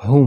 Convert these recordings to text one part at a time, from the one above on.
whom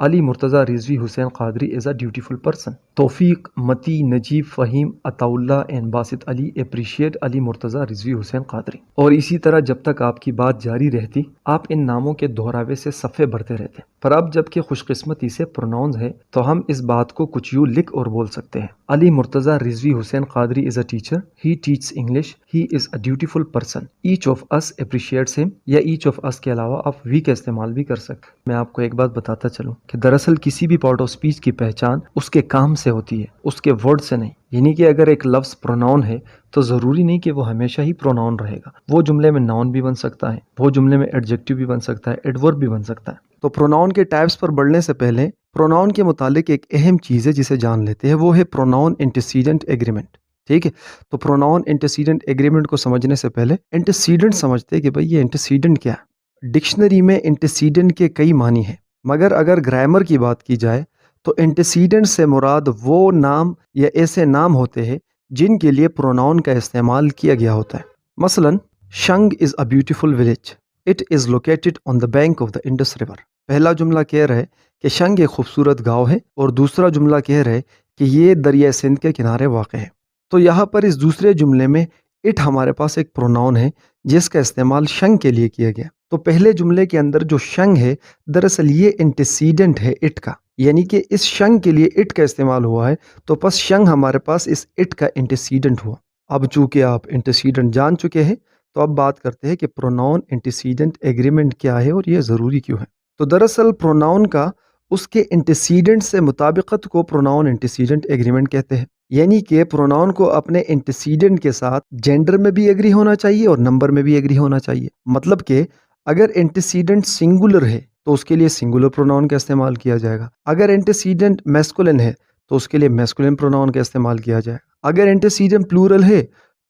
Ali Murtaza Rizvi Hussain Qadri is a dutiful person. Tawfiq, Mati, Najib, Fahim, Ataullah and Basit Ali appreciate Ali Murtaza Rizvi Hussain Qadri. اور اسی طرح جب تک آپ کی بات جاری رہتی آپ ان ناموں کے دہراوے سے صفحے بھرتے رہتے. پر اب جب کہ خوش قسمتی سے پروناؤنز ہے تو ہم اس بات کو کچھ یوں لکھ اور بول سکتے ہیں. Ali Murtaza Rizvi Hussain Qadri is a teacher. He teaches English. He is a dutiful person. Each of us appreciates him. یا ایچ آف اس کے علاوہ آپ وی کا استعمال بھی کر سکتے. میں آپ کو ایک بات بتاتا چلوں کہ دراصل کسی بھی پارٹ آف اسپیچ کی پہچان اس کے کام سے ہوتی ہے، اس کے ورڈ سے نہیں. یعنی کہ اگر ایک لفظ پروناؤن ہے تو ضروری نہیں کہ وہ ہمیشہ ہی پروناؤن رہے گا. وہ جملے میں ناؤن بھی بن سکتا ہے، وہ جملے میں ایڈجیکٹیو بھی بن سکتا ہے، ایڈورب بھی بن سکتا ہے. تو پروناؤن کے ٹائپس پر بڑھنے سے پہلے پروناؤن کے متعلق ایک اہم چیز ہے جسے جان لیتے ہیں، وہ ہے پروناؤن انٹیسیڈنٹ ایگریمنٹ. ٹھیک ہے، تو پروناؤن انٹیسیڈنٹ ایگریمنٹ کو سمجھنے سے پہلے انٹیسیڈنٹ سمجھتے ہیں کہ بھئی یہ انٹیسیڈنٹ کیا ہے. ڈکشنری میں انٹیسیڈنٹ کے کئی معنی ہیں، مگر اگر گرامر کی بات کی جائے تو انٹیسیڈنٹ سے مراد وہ نام یا ایسے نام ہوتے ہیں جن کے لیے پروناؤن کا استعمال کیا گیا ہوتا ہے. مثلا Shing is a beautiful village. It is located on the bank of the Indus river. پہلا جملہ کہہ رہا ہے کہ شنگ ایک خوبصورت گاؤں ہے، اور دوسرا جملہ کہہ رہا ہے کہ یہ دریائے سندھ کے کنارے واقع ہے. تو یہاں پر اس دوسرے جملے میں اٹ ہمارے پاس ایک پروناؤن ہے جس کا استعمال شنگ کے لیے کیا گیا. تو پہلے جملے کے اندر جو شنگ ہے دراصل یہ انٹیسیڈنٹ ہے اٹ کا، یعنی کہ اس شنگ کے لیے اٹ کا استعمال ہوا ہے، تو پس شنگ ہمارے پاس اس اٹ کا انٹیسیڈنٹ ہوا. اب چونکہ آپ انٹیسیڈنٹ جان چکے ہیں تو اب بات کرتے ہیں کہ پروناؤن انٹیسیڈنٹ ایگریمنٹ کیا ہے اور یہ ضروری کیوں ہے. تو دراصل پروناؤن کا اس کے انٹیسیڈنٹ سے مطابقت کو پروناؤن انٹیسیڈنٹ ایگریمنٹ کہتے ہیں. یعنی کہ پروناؤن کو اپنے انٹیسیڈنٹ کے ساتھ جینڈر میں بھی ایگری ہونا چاہیے اور نمبر میں بھی ایگری ہونا چاہیے. مطلب کہ اگر انٹیسیڈنٹ سنگولر ہے تو اس کے لیے سنگولر پروناؤن کا استعمال کیا جائے گا. اگر انٹیسیڈنٹ میسکولن ہے تو اس کے لیے میسکولن پروناؤن کا استعمال کیا جائے گا. اگر انٹیسیڈنٹ پلورل ہے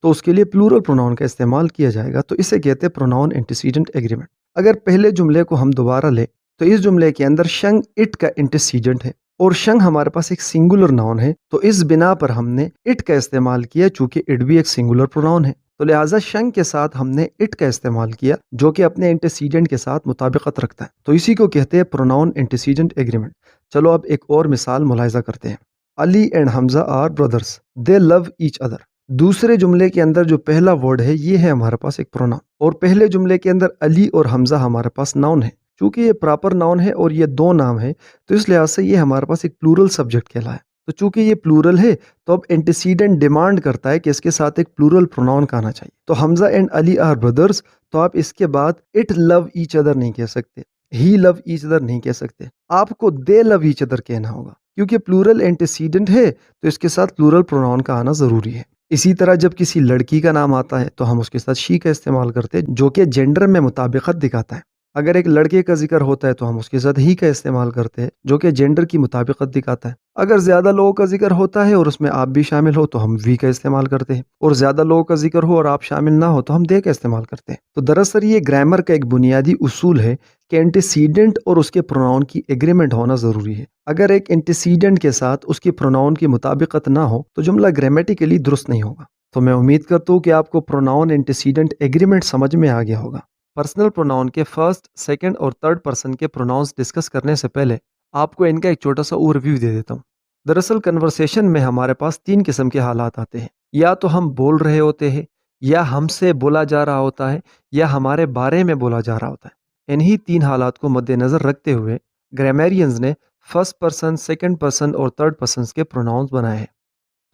تو اس کے لیے پلورل پروناؤن کا استعمال کیا جائے گا. تو اسے کہتے ہیں پروناؤن انٹیسیڈنٹ ایگریمنٹ. اگر پہلے جملے کو ہم دوبارہ لیں تو اس جملے کے اندر شنگ اٹ کا انٹیسیڈنٹ ہے اور شنگ ہمارے پاس ایک سنگولر ناؤن ہے، تو اس بنا پر ہم نے اٹ کا استعمال کیا چونکہ اٹ بھی ایک سنگولر پروناؤن ہے. تو لہٰذا شنگ کے ساتھ ہم نے اٹ کا استعمال کیا جو کہ اپنے انٹیسیڈنٹ کے ساتھ مطابقت رکھتا ہے. تو اسی کو کہتے ہیں پروناؤن انٹیسیڈنٹ ایگریمنٹ. چلو اب ایک اور مثال ملاحظہ کرتے ہیں. Ali and Hamza are brothers. They love each other. دوسرے جملے کے اندر جو پہلا ورڈ ہے یہ ہے ہمارے پاس ایک پروناؤن، اور پہلے جملے کے اندر علی اور حمزہ ہمارے پاس ناؤن ہے. چونکہ یہ پراپر ناؤن ہے اور یہ دو نام ہے تو اس لحاظ سے یہ ہمارے پاس ایک پلورل سبجیکٹ کہلایا ہے. تو چونکہ یہ پلورل ہے تو اب انٹیسیڈنٹ ڈیمانڈ کرتا ہے کہ اس کے ساتھ ایک پلورل پروناؤن کا آنا چاہیے. تو حمزہ اینڈ علی آر بردرس، تو آپ اس کے بعد اٹ لو ایچ ادر نہیں کہہ سکتے، ہی لو ایچ ادر نہیں کہہ سکتے، آپ کو دے لو ایچ ادر کہنا ہوگا کیونکہ پلورل انٹیسیڈنٹ ہے تو اس کے ساتھ پلورل پروناؤن کا آنا ضروری ہے. اسی طرح جب کسی لڑکی کا نام آتا ہے تو ہم اس کے ساتھ شی کا استعمال کرتے ہیں جو کہ جینڈر میں مطابقت دکھاتا ہے. اگر ایک لڑکے کا ذکر ہوتا ہے تو ہم اس کے ساتھ ہی کا استعمال کرتے ہیں جو کہ جینڈر کی مطابقت دکھاتا ہے. اگر زیادہ لوگوں کا ذکر ہوتا ہے اور اس میں آپ بھی شامل ہو تو ہم وی کا استعمال کرتے ہیں، اور زیادہ لوگوں کا ذکر ہو اور آپ شامل نہ ہو تو ہم دے کا استعمال کرتے ہیں. تو دراصل یہ گرامر کا ایک بنیادی اصول ہے کہ انٹیسیڈنٹ اور اس کے پروناؤن کی ایگریمنٹ ہونا ضروری ہے. اگر ایک انٹیسیڈنٹ کے ساتھ اس کی پروناؤن کی مطابقت نہ ہو تو جملہ گرامیٹیکلی درست نہیں ہوگا. تو میں امید کرتا ہوں کہ آپ کو پروناؤن انٹیسیڈنٹ ایگریمنٹ سمجھ میں آ گیا ہوگا. پرسنل پروناؤن کے فرسٹ، سیکنڈ اور تھرڈ پرسن کے پروناؤنس ڈسکس کرنے سے پہلے آپ کو ان کا ایک چھوٹا سا اوور ویو دے دیتا ہوں. دراصل کنورسیشن میں ہمارے پاس تین قسم کے حالات آتے ہیں. یا تو ہم بول رہے ہوتے ہیں، یا ہم سے بولا جا رہا ہوتا ہے، یا ہمارے بارے میں بولا جا رہا ہوتا ہے. انہی تین حالات کو مد نظر رکھتے ہوئے گرامیرینز نے فرسٹ پرسن، سیکنڈ پرسن اور تھرڈ پرسنس کے پروناؤنس بنائے ہیں.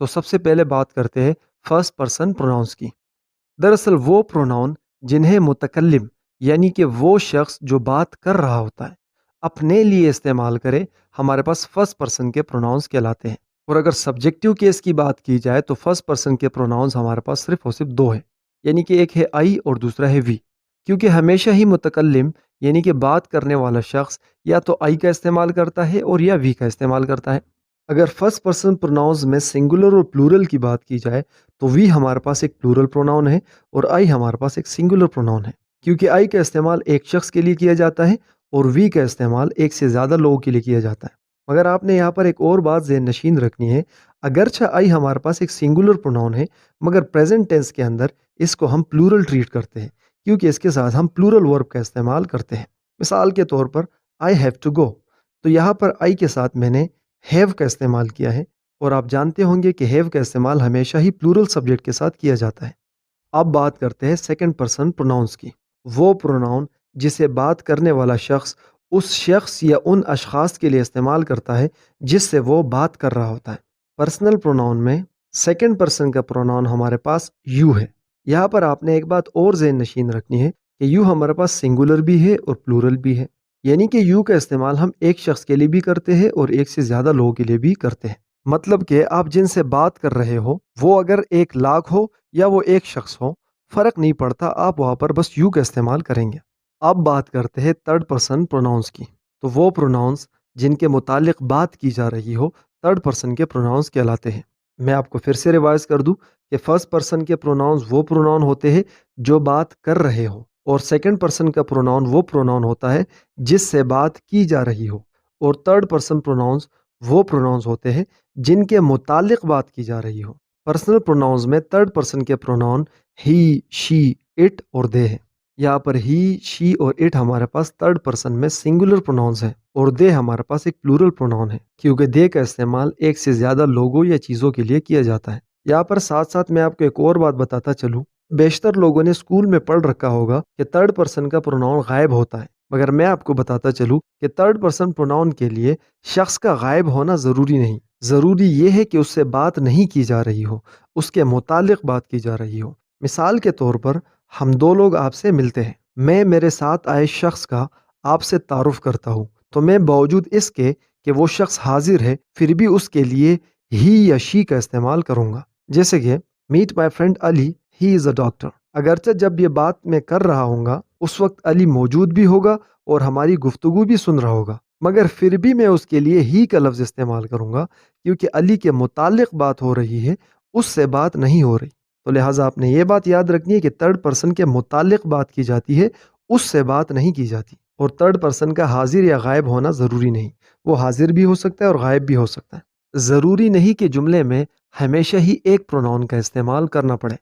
تو سب سے پہلے بات کرتے ہیں فرسٹ پرسن پروناؤنس کی. دراصل وہ پروناؤن جنہیں متکلم یعنی کہ وہ شخص جو بات کر رہا ہوتا ہے اپنے لیے استعمال کرے ہمارے پاس فرسٹ پرسن کے پروناؤنس کہلاتے ہیں. اور اگر سبجیکٹیو کیس کی بات کی جائے تو فرسٹ پرسن کے پروناؤنس ہمارے پاس صرف اور صرف دو ہیں، یعنی کہ ایک ہے آئی اور دوسرا ہے وی. کیونکہ ہمیشہ ہی متکلم یعنی کہ بات کرنے والا شخص یا تو آئی کا استعمال کرتا ہے اور یا وی کا استعمال کرتا ہے. اگر فرسٹ پرسن پروناؤنس میں سنگولر اور پلورل کی بات کی جائے تو وی ہمارے پاس ایک پلورل پروناؤن ہے اور آئی ہمارے پاس ایک سنگولر پروناؤن ہے. کیونکہ آئی کا استعمال ایک شخص کے لیے کیا جاتا ہے اور وی کا استعمال ایک سے زیادہ لوگوں کے لیے کیا جاتا ہے. مگر آپ نے یہاں پر ایک اور بات ذہن نشین رکھنی ہے. اگرچہ آئی ہمارے پاس ایک سنگولر پروناؤن ہے مگر پریزنٹ ٹینس کے اندر اس کو ہم پلورل ٹریٹ کرتے ہیں کیونکہ اس کے ساتھ ہم پلورل ورب کا استعمال کرتے ہیں. مثال کے طور پر آئی ہیو ٹو گو، تو یہاں پر آئی کے ساتھ میں نے ہیو کا استعمال کیا ہے، اور آپ جانتے ہوں گے کہ ہیو کا استعمال ہمیشہ ہی پلورل سبجیکٹ کے ساتھ کیا جاتا ہے۔ اب بات کرتے ہیں سیکنڈ پرسن پروناؤنس کی۔ وہ پروناؤن جسے بات کرنے والا شخص اس شخص یا ان اشخاص کے لیے استعمال کرتا ہے جس سے وہ بات کر رہا ہوتا ہے۔ پرسنل پروناؤن میں سیکنڈ پرسن کا پروناؤن ہمارے پاس یو ہے۔ یہاں پر آپ نے ایک بات اور ذہن نشین رکھنی ہے کہ یو ہمارے پاس سنگولر بھی ہے اور پلورل بھی ہے، یعنی کہ یو کا استعمال ہم ایک شخص کے لیے بھی کرتے ہیں اور ایک سے زیادہ لوگوں کے لیے بھی کرتے ہیں۔ مطلب کہ آپ جن سے بات کر رہے ہو وہ اگر 1,00,000 ہو یا وہ ایک شخص ہو، فرق نہیں پڑتا، آپ وہاں پر بس یو کا استعمال کریں گے۔ اب بات کرتے ہیں تھرڈ پرسن پروناؤنس کی۔ تو وہ پروناؤنس جن کے متعلق بات کی جا رہی ہو تھرڈ پرسن کے پروناؤنس کہلاتے ہیں۔ میں آپ کو پھر سے ریوائز کر دوں کہ فرسٹ پرسن کے پروناؤنس وہ پروناؤن ہوتے ہیں جو بات کر رہے ہو، اور سیکنڈ پرسن کا پروناؤن وہ پروناؤن ہوتا ہے جس سے بات کی جا رہی ہو، اور تھرڈ پرسن پروناؤنس وہ پروناؤنس ہوتے ہیں جن کے متعلق بات کی جا رہی ہو۔ پرسنل پروناؤنس میں تھرڈ پرسن کے پروناؤن ہی، شی، اٹ اور دے ہیں۔ یہاں پر ہی، شی اور اٹ ہمارے پاس تھرڈ پرسن میں سنگولر پروناؤنس ہیں، اور دے ہمارے پاس ایک پلورل پروناؤن ہے، کیونکہ دے کا استعمال ایک سے زیادہ لوگوں یا چیزوں کے لیے کیا جاتا ہے۔ یہاں پر ساتھ ساتھ میں آپ کو ایک اور بات بتاتا چلوں، بیشتر لوگوں نے اسکول میں پڑھ رکھا ہوگا کہ تھرڈ پرسن کا پروناؤن غائب ہوتا ہے، مگر میں آپ کو بتاتا چلوں کہ تھرڈ پرسن پروناؤن کے لیے شخص کا غائب ہونا ضروری نہیں۔ ضروری یہ ہے کہ اس سے بات نہیں کی جا رہی ہو، اس کے متعلق بات کی جا رہی ہو۔ مثال کے طور پر ہم دو لوگ آپ سے ملتے ہیں، میں میرے ساتھ آئے شخص کا آپ سے تعارف کرتا ہوں، تو میں باوجود اس کے کہ وہ شخص حاضر ہے پھر بھی اس کے لیے ہی یا شی کا استعمال کروں گا۔ جیسے کہ meat my friend Ali, he is a doctor. اگرچہ جب یہ بات میں کر رہا ہوں گا اس وقت علی موجود بھی ہوگا اور ہماری گفتگو بھی سن رہا ہوگا، مگر پھر بھی میں اس کے لیے ہی کا لفظ استعمال کروں گا، کیونکہ علی کے متعلق بات ہو رہی ہے، اس سے بات نہیں ہو رہی۔ تو لہٰذا آپ نے یہ بات یاد رکھنی ہے کہ تھرڈ پرسن کے متعلق بات کی جاتی ہے، اس سے بات نہیں کی جاتی۔ اور تھرڈ پرسن کا حاضر یا غائب ہونا ضروری نہیں، وہ حاضر بھی ہو سکتا ہے اور غائب بھی ہو سکتا ہے۔ ضروری نہیں کہ جملے میں ہمیشہ ہی ایک پروناؤن کا استعمال کرنا پڑے،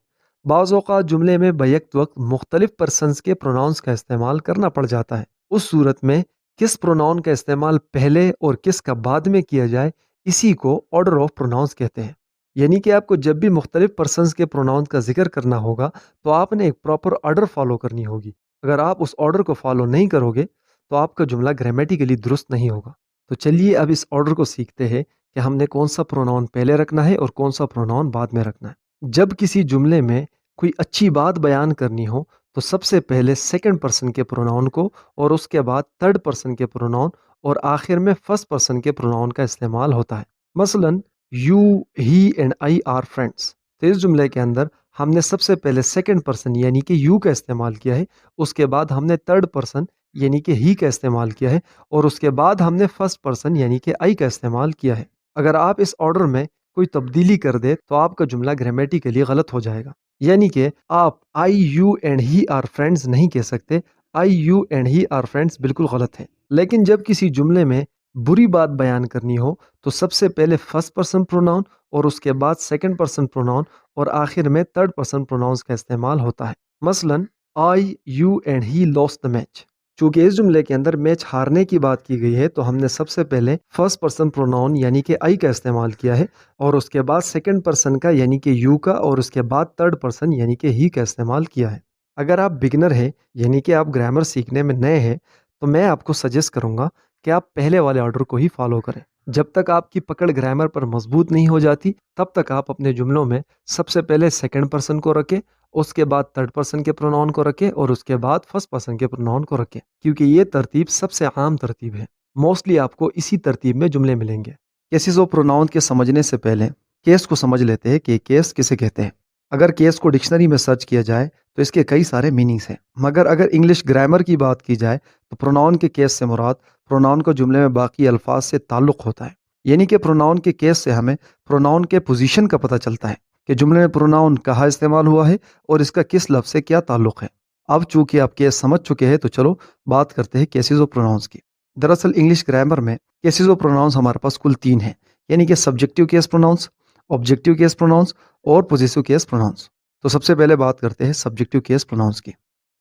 بعض اوقات جملے میں بیک وقت مختلف پرسنز کے پروناؤنس کا استعمال کرنا پڑ جاتا ہے۔ اس صورت میں کس پروناؤن کا استعمال پہلے اور کس کا بعد میں کیا جائے، اسی کو آرڈر آف پروناؤنس کہتے ہیں۔ یعنی کہ آپ کو جب بھی مختلف پرسنز کے پروناؤنس کا ذکر کرنا ہوگا تو آپ نے ایک پراپر آرڈر فالو کرنی ہوگی۔ اگر آپ اس آرڈر کو فالو نہیں کرو گے تو آپ کا جملہ گرامیٹیکلی درست نہیں ہوگا۔ تو چلیے اب اس آرڈر کو سیکھتے ہیں کہ ہم نے کون سا پروناؤن پہلے رکھنا ہے اور کون سا پروناؤن بعد میں رکھنا ہے۔ جب کسی جملے میں کوئی اچھی بات بیان کرنی ہو تو سب سے پہلے سیکنڈ پرسن کے پروناؤن کو، اور اس کے بعد تھرڈ پرسن کے پروناؤن، اور آخر میں فرسٹ پرسن کے پروناؤن کا استعمال ہوتا ہے۔ مثلا you, he and I R friends, تو اس جملے کے اندر ہم نے سب سے پہلے سیکنڈ پرسن یعنی کہ یو کا استعمال کیا ہے، اس کے بعد ہم نے تھرڈ پرسن یعنی کہ ہی کا استعمال کیا ہے، اور اس کے بعد ہم نے فرسٹ پرسن یعنی کہ آئی کا استعمال کیا ہے۔ اگر آپ اس آرڈر میں کوئی تبدیلی کر دے تو آپ کا جملہ گرامیٹیکلی غلط ہو جائے گا۔ یعنی کہ آپ I, you and he are friends نہیں کہہ سکتے، I, you and he are friends بالکل غلط ہے۔ لیکن جب کسی جملے میں بری بات بیان کرنی ہو تو سب سے پہلے فرسٹ پرسن پروناؤن، اور اس کے بعد سیکنڈ پرسن پروناؤن، اور آخر میں تھرڈ پرسن پروناؤنس کا استعمال ہوتا ہے۔ مثلا I, you and he lost the match. چونکہ اس جملے کے اندر میچ ہارنے کی بات کی گئی ہے تو ہم نے سب سے پہلے فرسٹ پرسن پروناؤن یعنی کہ آئی کا استعمال کیا ہے، اور اس کے بعد سیکنڈ پرسن کا یعنی کہ یو کا، اور اس کے بعد تھرڈ پرسن یعنی کہ ہی کا استعمال کیا ہے۔ اگر آپ بگنر ہیں یعنی کہ آپ گرامر سیکھنے میں نئے ہیں تو میں آپ کو سجیسٹ کروں گا کہ آپ پہلے والے آرڈر کو ہی فالو کریں۔ جب تک آپ کی پکڑ گرامر پر مضبوط نہیں ہو جاتی تب تک آپ اپنے جملوں میں سب سے پہلے سیکنڈ پرسن کو رکھیں، اس کے بعد تھرڈ پرسن کے پروناؤن کو رکھیں، اور اس کے بعد فرسٹ پرسن کے پروناؤن کو رکھیں، کیونکہ یہ ترتیب سب سے عام ترتیب ہے۔ موسٹلی آپ کو اسی ترتیب میں جملے ملیں گے۔ کیسز آف پروناؤن کے سمجھنے سے پہلے کیس کو سمجھ لیتے ہیں کہ کیس کسے کہتے ہیں۔ اگر کیس کو ڈکشنری میں سرچ کیا جائے تو اس کے کئی سارے میننگز ہیں، مگر اگر انگلش گرامر کی بات کی جائے تو پروناؤن کے کیس سے مراد پروناؤن کو جملے میں باقی الفاظ سے تعلق ہوتا ہے۔ یعنی کہ پروناؤن کے کیس سے ہمیں پروناؤن کے پوزیشن کا پتہ چلتا ہے کہ جملے میں پروناؤن کہاں استعمال ہوا ہے اور اس کا کس لفظ سے کیا تعلق ہے۔ اب چونکہ آپ کیس سمجھ چکے ہیں تو چلو بات کرتے ہیں کیسز آف پروناؤنس کی۔ دراصل انگلش گرامر میں کیسز آف پروناؤنس ہمارے پاس کل 3 ہیں، یعنی کہ subjective case pronouns, objective case pronouns اور پوزیسو کیس پروناؤنس۔ تو سب سے پہلے بات کرتے ہیں سبجیکٹیو کیس پروناؤنس کی۔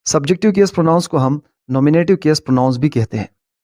سبجیکٹیو کیس پروناؤنس کو ہم نومینیٹو کیس پروناؤنس بھی کہتے ہیں۔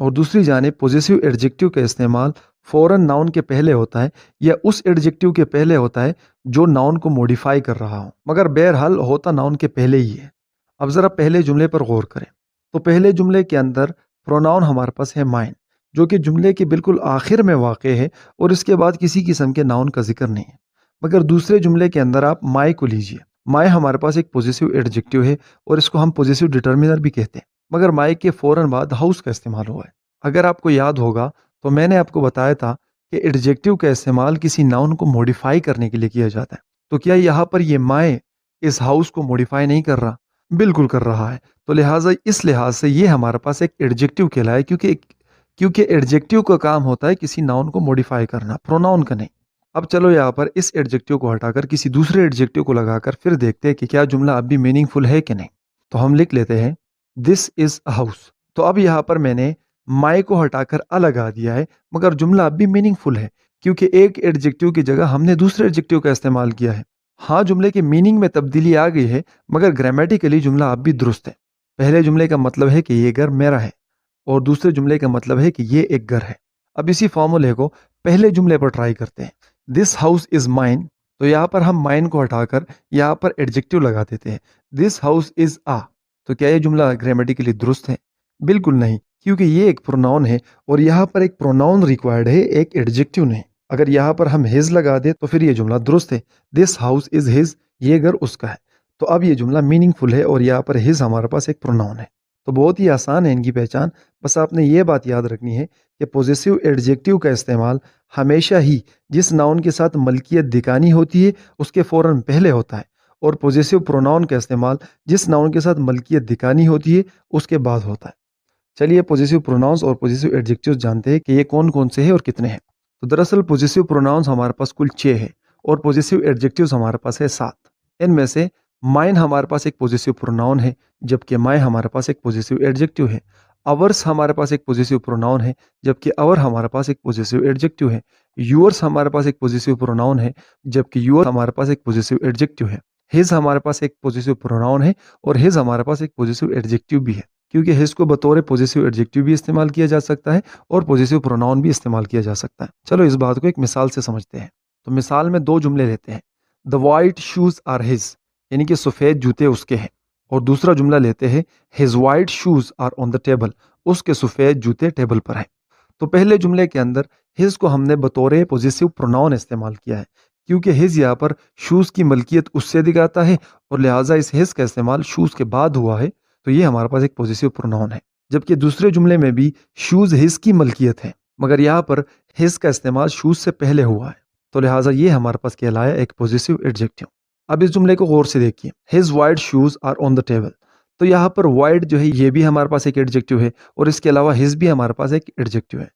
اور دوسری جانب پوزیسو ایڈجیکٹو کا استعمال فوراً ناؤن کے پہلے ہوتا ہے یا اس ایڈجیکٹو کے پہلے ہوتا ہے جو ناؤن کو موڈیفائی کر رہا ہو، مگر بہرحال ہوتا ناؤن کے پہلے ہی ہے۔ اب ذرا پہلے جملے پر غور کریں تو پہلے جملے کے اندر پروناؤن ہمارے پاس ہے مائن، جو کہ جملے کے بالکل آخر میں واقع ہے اور اس کے بعد کسی قسم کے ناؤن کا ذکر نہیں ہے۔ مگر دوسرے جملے کے اندر آپ مائی کو لیجئے، مائی ہمارے پاس ایک پوزیسو ایڈجیکٹو ہے اور اس کو ہم پوزیسو ڈٹرمنر بھی کہتے ہیں، مگر مائی کے فوراً بعد ہاؤس کا استعمال ہوا ہے۔ اگر آپ کو یاد ہوگا تو میں نے آپ کو بتایا تھا کہ ایڈجیکٹو کا استعمال کسی ناؤن کو موڈیفائی کرنے کے لیے کیا جاتا ہے، تو کیا یہاں پر یہ مائی اس ہاؤس کو موڈیفائی نہیں کر رہا؟ بالکل کر رہا ہے۔ تو لہٰذا اس لحاظ سے یہ ہمارے پاس ایک ایڈجیکٹو کہلائے، کیونکہ ایڈجیکٹو کا کام ہوتا ہے کسی ناؤن کو موڈیفائی کرنا، پروناؤن کا نہیں۔ اب چلو یہاں پر اس ایڈجیکٹو کو ہٹا کر کسی دوسرے ایڈجیکٹو کو لگا کر پھر دیکھتے ہیں کہ کیا جملہ اب بھی میننگ فل ہے کہ نہیں۔ تو ہم لکھ لیتے ہیں دس از اے ہاؤس۔ تو اب یہاں پر میں نے مائی کو ہٹا کر ا لگا دیا ہے، مگر جملہ اب بھی میننگ فل ہے کیونکہ ایک ایڈجیکٹو کی جگہ ہم نے دوسرے ایڈجیکٹو کا استعمال کیا ہے۔ ہاں جملے کے میننگ میں تبدیلی آ گئی ہے، مگر گرامیٹیکلی جملہ اب بھی درست ہے۔ پہلے جملے کا مطلب ہے کہ یہ گھر میرا ہے اور دوسرے جملے کا مطلب ہے کہ یہ ایک گھر ہے۔ اب اسی فارمولے کو پہلے جملے پر ٹرائی کرتے ہیں، دس ہاؤس از مائن۔ تو یہاں پر ہم مائن کو ہٹا کر یہاں پر ایڈجیکٹو لگا دیتے ہیں، دس ہاؤس از آ۔ تو کیا یہ جملہ گرامیٹیکلی درست ہے؟ بالکل نہیں، کیونکہ یہ ایک پروناؤن ہے اور یہاں پر ایک پروناؤن ریکوائرڈ ہے، ایک ایڈجیکٹو نہیں۔ اگر یہاں پر ہم ہز لگا دیں تو پھر یہ جملہ درست ہے، دس ہاؤس از ہز، یہ گھر اس کا ہے۔ تو اب یہ جملہ میننگ فل ہے اور یہاں پر ہز ہمارے پاس ایک پروناؤن ہے۔ تو بہت ہی آسان ہے ان کی پہچان، بس آپ نے یہ بات یاد رکھنی ہے کہ پوزیسو ایڈجیکٹو کا استعمال ہمیشہ ہی جس ناؤن کے ساتھ ملکیت دکھانی ہوتی ہے اس کے فوراً پہلے ہوتا ہے، اور پوزیسو پروناؤن کا استعمال جس ناؤن کے ساتھ ملکیت دکھانی ہوتی ہے اس کے بعد ہوتا ہے۔ چلیے پوزیسو پروناؤنس اور پوزیسو ایڈجیکٹوز جانتے ہیں کہ یہ کون کون سے ہیں اور کتنے ہیں۔ تو دراصل پوزیسو پروناؤنس ہمارے پاس کل 6 ہے اور پوزیسو ایڈجیکٹوز ہمارے پاس ہے 7۔ ان میں سے مائن ہمارے پاس ایک پوزیسو پروناؤن ہے، جبکہ مائی ہمارے پاس ایک پوزیسو ایڈجیکٹو ہے۔ اورس ہمارے پاس ایک پوزیسو پروناؤن ہے، جبکہ اور ہمارے پاس ایک پوزیسو ایڈجیکٹو ہے۔ یورس ہمارے پاس ایک پوزیسو پروناؤن ہے، جبکہ یور ہمارے پاس ایک پوزیسو ایڈجیکٹو ہے۔ ہز ہمارے پاس ایک پوزیسو پروناؤن ہے اور ہز ہمارے پاس ایک پوزیسو ایڈجیکٹو بھی ہے، کیونکہ ہز کو بطور پوزیسو ایڈجیکٹو بھی استعمال کیا جا سکتا ہے اور پوزیسو پروناؤن بھی استعمال کیا جا سکتا ہے۔ چلو اس بات کو ایک مثال سے سمجھتے ہیں۔ تو مثال میں 2 جملے لیتے ہیں، the white shoes are his, یعنی کہ سفید جوتے اس کے ہیں، اور دوسرا جملہ لیتے ہیں his white shoes are on the table, اس کے سفید جوتے ٹیبل پر ہیں۔ تو پہلے جملے کے اندر ہز کو ہم نے بطور پوزیسو پروناؤن استعمال کیا ہے، کیونکہ ہز یہاں پر شوز کی ملکیت اس سے دکھاتا ہے اور لہٰذا اس ہز کا استعمال شوز کے بعد ہوا ہے، تو یہ ہمارے پاس ایک پوزیسو پروناؤن ہے۔ جبکہ دوسرے جملے میں بھی شوز ہز کی ملکیت ہے، مگر یہاں پر ہز کا استعمال شوز سے پہلے ہوا ہے، تو لہٰذا یہ ہمارے پاس کہلایا ایک پوزیسو ایڈجیکٹو۔ اب اس جملے کو غور سے دیکھیے، his white shoes are on the table. تو یہاں پر وائٹ جو ہے یہ بھی ہمارے پاس ایک ایڈجیکٹو ہے اور اس کے علاوہ ہز بھی ہمارے پاس ایک ایڈجیکٹو ہے،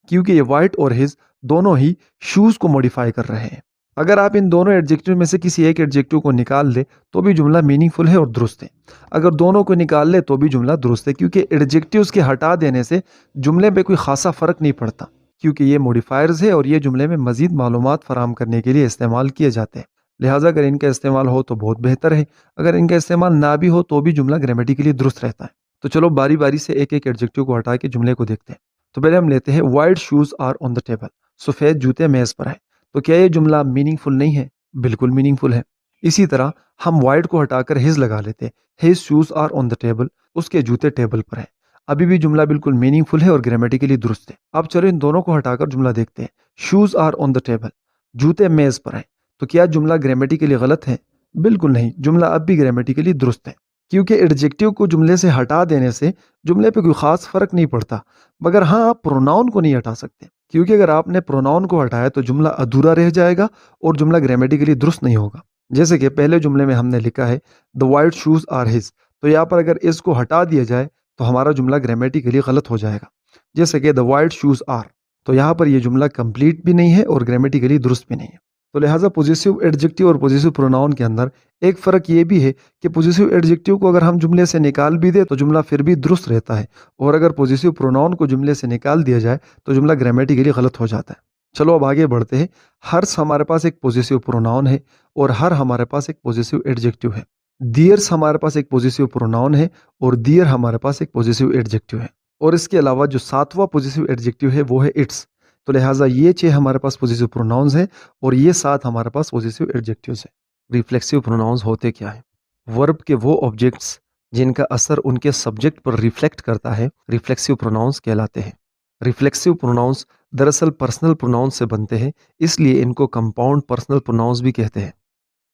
کیونکہ یہ وائٹ اور ہز دونوں ہی شوز کو موڈیفائی کر رہے ہیں۔ اگر آپ ان دونوں ایڈجیکٹو میں سے کسی ایک ایڈجیکٹو کو نکال لیں تو بھی جملہ میننگ فل ہے اور درست ہے، اگر دونوں کو نکال لے تو بھی جملہ درست ہے، کیونکہ ایڈجیکٹوز کے ہٹا دینے سے جملے پہ کوئی خاصا فرق نہیں پڑتا، کیونکہ یہ موڈیفائرز ہے اور یہ جملے میں مزید معلومات فراہم کرنے کے لیے استعمال کیے جاتے ہیں۔ لہٰذا اگر ان کا استعمال ہو تو بہت بہتر ہے، اگر ان کا استعمال نہ بھی ہو تو بھی جملہ گرامیٹیکلی درست رہتا ہے۔ تو چلو باری باری سے ایک ایک ایڈجیکٹو کو ہٹا کے جملے کو دیکھتے ہیں۔ تو پہلے ہم لیتے ہیں white shoes are on the table, سفید جوتے میز پر ہیں۔ تو کیا یہ جملہ میننگ فل نہیں ہے؟ بالکل میننگ فل ہے۔ اسی طرح ہم وائٹ کو ہٹا کر ہز لگا لیتے ہیں، his shoes are on the table, اس کے جوتے ٹیبل پر ہیں، ابھی بھی جملہ بالکل میننگ فل ہے اور گرامیٹیکلی درست ہے۔ اب چلو ان دونوں کو ہٹا کر جملہ دیکھتے ہیں، shoes are on the table, جوتے میز پر ہیں۔ تو کیا جملہ گرامیٹیکلی غلط ہے؟ بالکل نہیں، جملہ اب بھی گرامیٹیکلی درست ہے، کیونکہ ایڈجیکٹو کو جملے سے ہٹا دینے سے جملے پہ کوئی خاص فرق نہیں پڑتا، مگر ہاں آپ پروناؤن کو نہیں ہٹا سکتے، کیونکہ اگر آپ نے پروناؤن کو ہٹایا تو جملہ ادھورا رہ جائے گا اور جملہ گرامیٹیکلی درست نہیں ہوگا۔ جیسے کہ پہلے جملے میں ہم نے لکھا ہے the white shoes are his, تو یہاں پر اگر اس کو ہٹا دیا جائے تو ہمارا جملہ گرامیٹیکلی غلط ہو جائے گا، جیسے کہ دا وائٹ شوز آر، تو یہاں پر یہ جملہ کمپلیٹ بھی نہیں ہے اور گرامیٹیکلی درست بھی نہیں ہے۔ تو لہٰذا پوزیسو ایڈجیکٹو اور پوزیسو پروناؤن کے اندر ایک فرق یہ بھی ہے کہ پوزیسو ایڈجیکٹو کو اگر ہم جملے سے نکال بھی دیں تو جملہ پھر بھی درست رہتا ہے، اور اگر پوزیسو پروناؤن کو جملے سے نکال دیا جائے تو جملہ گرامیٹیکلی غلط ہو جاتا ہے۔ چلو اب آگے بڑھتے ہیں۔ ہرس ہمارے پاس ایک پوزیسو پروناؤن ہے اور ہر ہمارے پاس ایک پوزیسو ایڈجیکٹو ہے۔ دیئرس ہمارے پاس ایک پوزیسو پروناؤن ہے اور دیئر ہمارے پاس ایک پوزیسو ایڈجیکٹو ہے۔ اور اس کے علاوہ جو ساتواں پوزیسو ایڈجیکٹیو ہے وہ ہے اٹس. تو لہٰذا یہ 6 ہمارے پاس پوزیسو پروناؤنز ہیں اور یہ 7 ہمارے پاس پوزیسو ایڈجیکٹیوز ہیں. ریفلیکسیو پروناؤنز ہوتے کیا ہیں؟ ورب کے وہ آبجیکٹس جن کا اثر ان کے سبجیکٹ پر ریفلیکٹ کرتا ہے ریفلیکسیو پروناؤنز کہلاتے ہیں. ریفلیکسیو پروناؤنز دراصل پرسنل پروناؤنز سے بنتے ہیں، اس لیے ان کو کمپاؤنڈ پرسنل پروناؤنز بھی کہتے ہیں.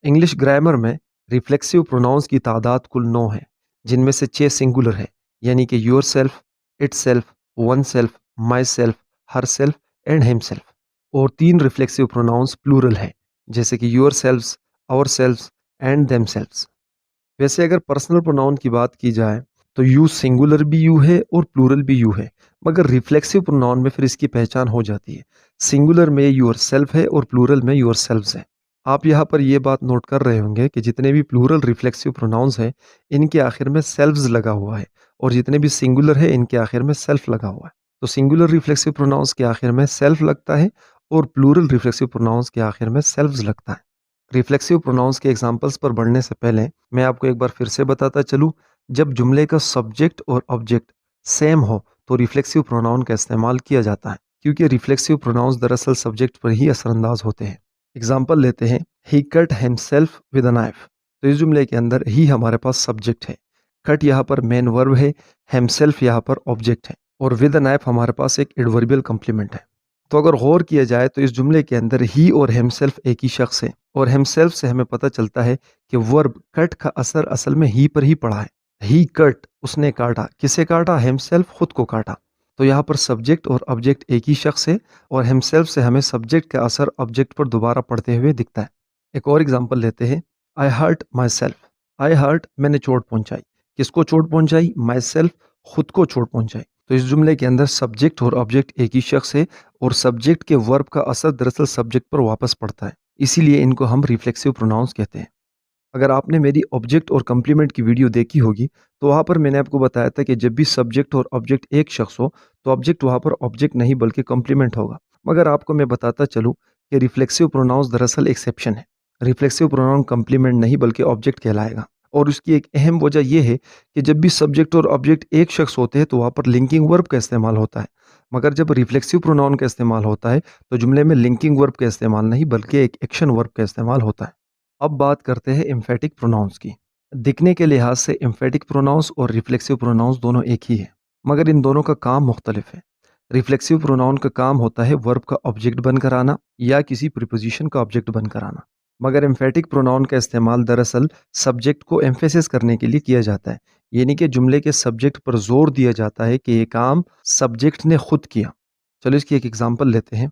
انگلش گرامر میں ریفلیکسیو پروناؤنز کی تعداد کل 9 ہے، جن میں سے 6 سنگولر ہے، یعنی کہ yourself, itself, oneself, myself, herself and himself. اور 3 ریفلیکسیو پروناؤنز پلورل ہے، جیسے کہ yourselves, ourselves and themselves. ویسے اگر پرسنل پروناؤن کی بات کی جائے تو یو سنگولر بھی یو ہے اور پلورل بھی یو ہے، مگر ریفلیکسیو پروناؤن میں پھر اس کی پہچان ہو جاتی ہے. سنگولر میں یور سیلف ہے اور پلورل میں یور سیلفز ہے. آپ یہاں پر یہ بات نوٹ کر رہے ہوں گے کہ جتنے بھی پلورل ریفلیکسیو پروناؤنز ہیں ان کے آخر میں سیلفز لگا ہوا ہے، اور جتنے بھی سنگولر ہے ان کے آخر میں سیلف لگا ہوا ہے. تو سنگولر ریفلیکسیو پروناؤنز کے آخر میں سیلف لگتا ہے اور پلورل ریفلیکسیو پروناؤنز کے آخر میں سیلفز لگتا ہے. ریفلیکسیو پروناؤنز کے ایگزامپلس پر بڑھنے سے پہلے میں آپ کو ایک بار پھر سے بتاتا چلوں، جب جملے کا سبجیکٹ اور آبجیکٹ سیم ہو تو ریفلیکسیو پروناؤن کا استعمال کیا جاتا ہے، کیونکہ ریفلیکسیو پروناؤنز دراصل سبجیکٹ پر ہی اثر انداز ہوتے ہیں. ایگزامپل لیتے ہیں، ہی کٹ ہم سیلف ود اے نائف. تو اس جملے کے اندر ہی ہمارے پاس سبجیکٹ ہے، کٹ یہاں پر مین ورب ہے، ہم سیلف یہاں پر آبجیکٹ ہے، اور ود اے نائف ہمارے پاس ایک ایڈوربیل کمپلیمنٹ ہے. تو اگر غور کیا جائے تو اس جملے کے اندر ہی اور ہم سیلف ایک ہی شخص ہے، اور ہم سیلف سے ہمیں پتہ چلتا ہے کہ ورب کٹ کا اثر اصل میں ہی پر ہی پڑا ہے. ہی کٹ، اس نے کاٹا. کسے کاٹا؟ ہم سیلف، خود کو کاٹا. تو یہاں پر سبجیکٹ اور آبجیکٹ ایک ہی شخص ہے، اور ہم سیلف سے ہمیں سبجیکٹ کا اثر آبجیکٹ پر دوبارہ پڑتے ہوئے دکھتا ہے. ایک اور ایگزامپل لیتے ہیں، I hurt myself. I hurt, میں نے چوٹ پہنچائی. کس کو چوٹ پہنچائی؟ مائی سیلف، خود کو چوٹ پہنچائی. تو اس جملے کے اندر سبجیکٹ اور آبجیکٹ ایک ہی شخص ہے، اور سبجیکٹ کے ورب کا اثر دراصل سبجیکٹ پر واپس پڑتا ہے، اسی لیے ان کو ہم ریفلیکسیو پروناؤنس کہتے ہیں. اگر آپ نے میری آبجیکٹ اور کمپلیمنٹ کی ویڈیو دیکھی ہوگی تو وہاں پر میں نے آپ کو بتایا تھا کہ جب بھی سبجیکٹ اور آبجیکٹ ایک شخص ہو تو آبجیکٹ وہاں پر آبجیکٹ نہیں بلکہ کمپلیمنٹ ہوگا. مگر آپ کو میں بتاتا چلوں کہ ریفلیکسیو پروناؤنس دراصل ایکسیپشن ہے. ریفلیکسیو پروناؤن کمپلیمنٹ نہیں بلکہ آبجیکٹ کہلائے گا، اور اس کی ایک اہم وجہ یہ ہے کہ جب بھی سبجیکٹ اور آبجیکٹ ایک شخص ہوتے ہیں تو وہاں پر لنکنگ ورب کا استعمال ہوتا ہے، مگر جب ریفلیکسیو پروناؤن کا استعمال ہوتا ہے تو جملے میں لنکنگ ورب کا استعمال نہیں بلکہ ایک ایکشن ورب کا استعمال ہوتا ہے. اب بات کرتے ہیں ایمفیٹک پروناؤنس کی. دکھنے کے لحاظ سے ایمفیٹک پروناؤنس اور ریفلیکسیو پروناؤنس دونوں ایک ہی ہیں، مگر ان دونوں کا کام مختلف ہے. ریفلیکسیو پروناؤن کا کام ہوتا ہے ورب کا آبجیکٹ بن کر آنا یا کسی پریپوزیشن کا آبجیکٹ بن کر آنا، مگر ایمفیٹک پروناؤن کا استعمال دراصل سبجیکٹ کو ایمفیسس کرنے کے لیے کیا جاتا ہے، یعنی کہ جملے کے سبجیکٹ پر زور دیا جاتا ہے کہ یہ کام سبجیکٹ نے خود کیا. چلو اس کی ایک ایگزامپل لیتے ہیں،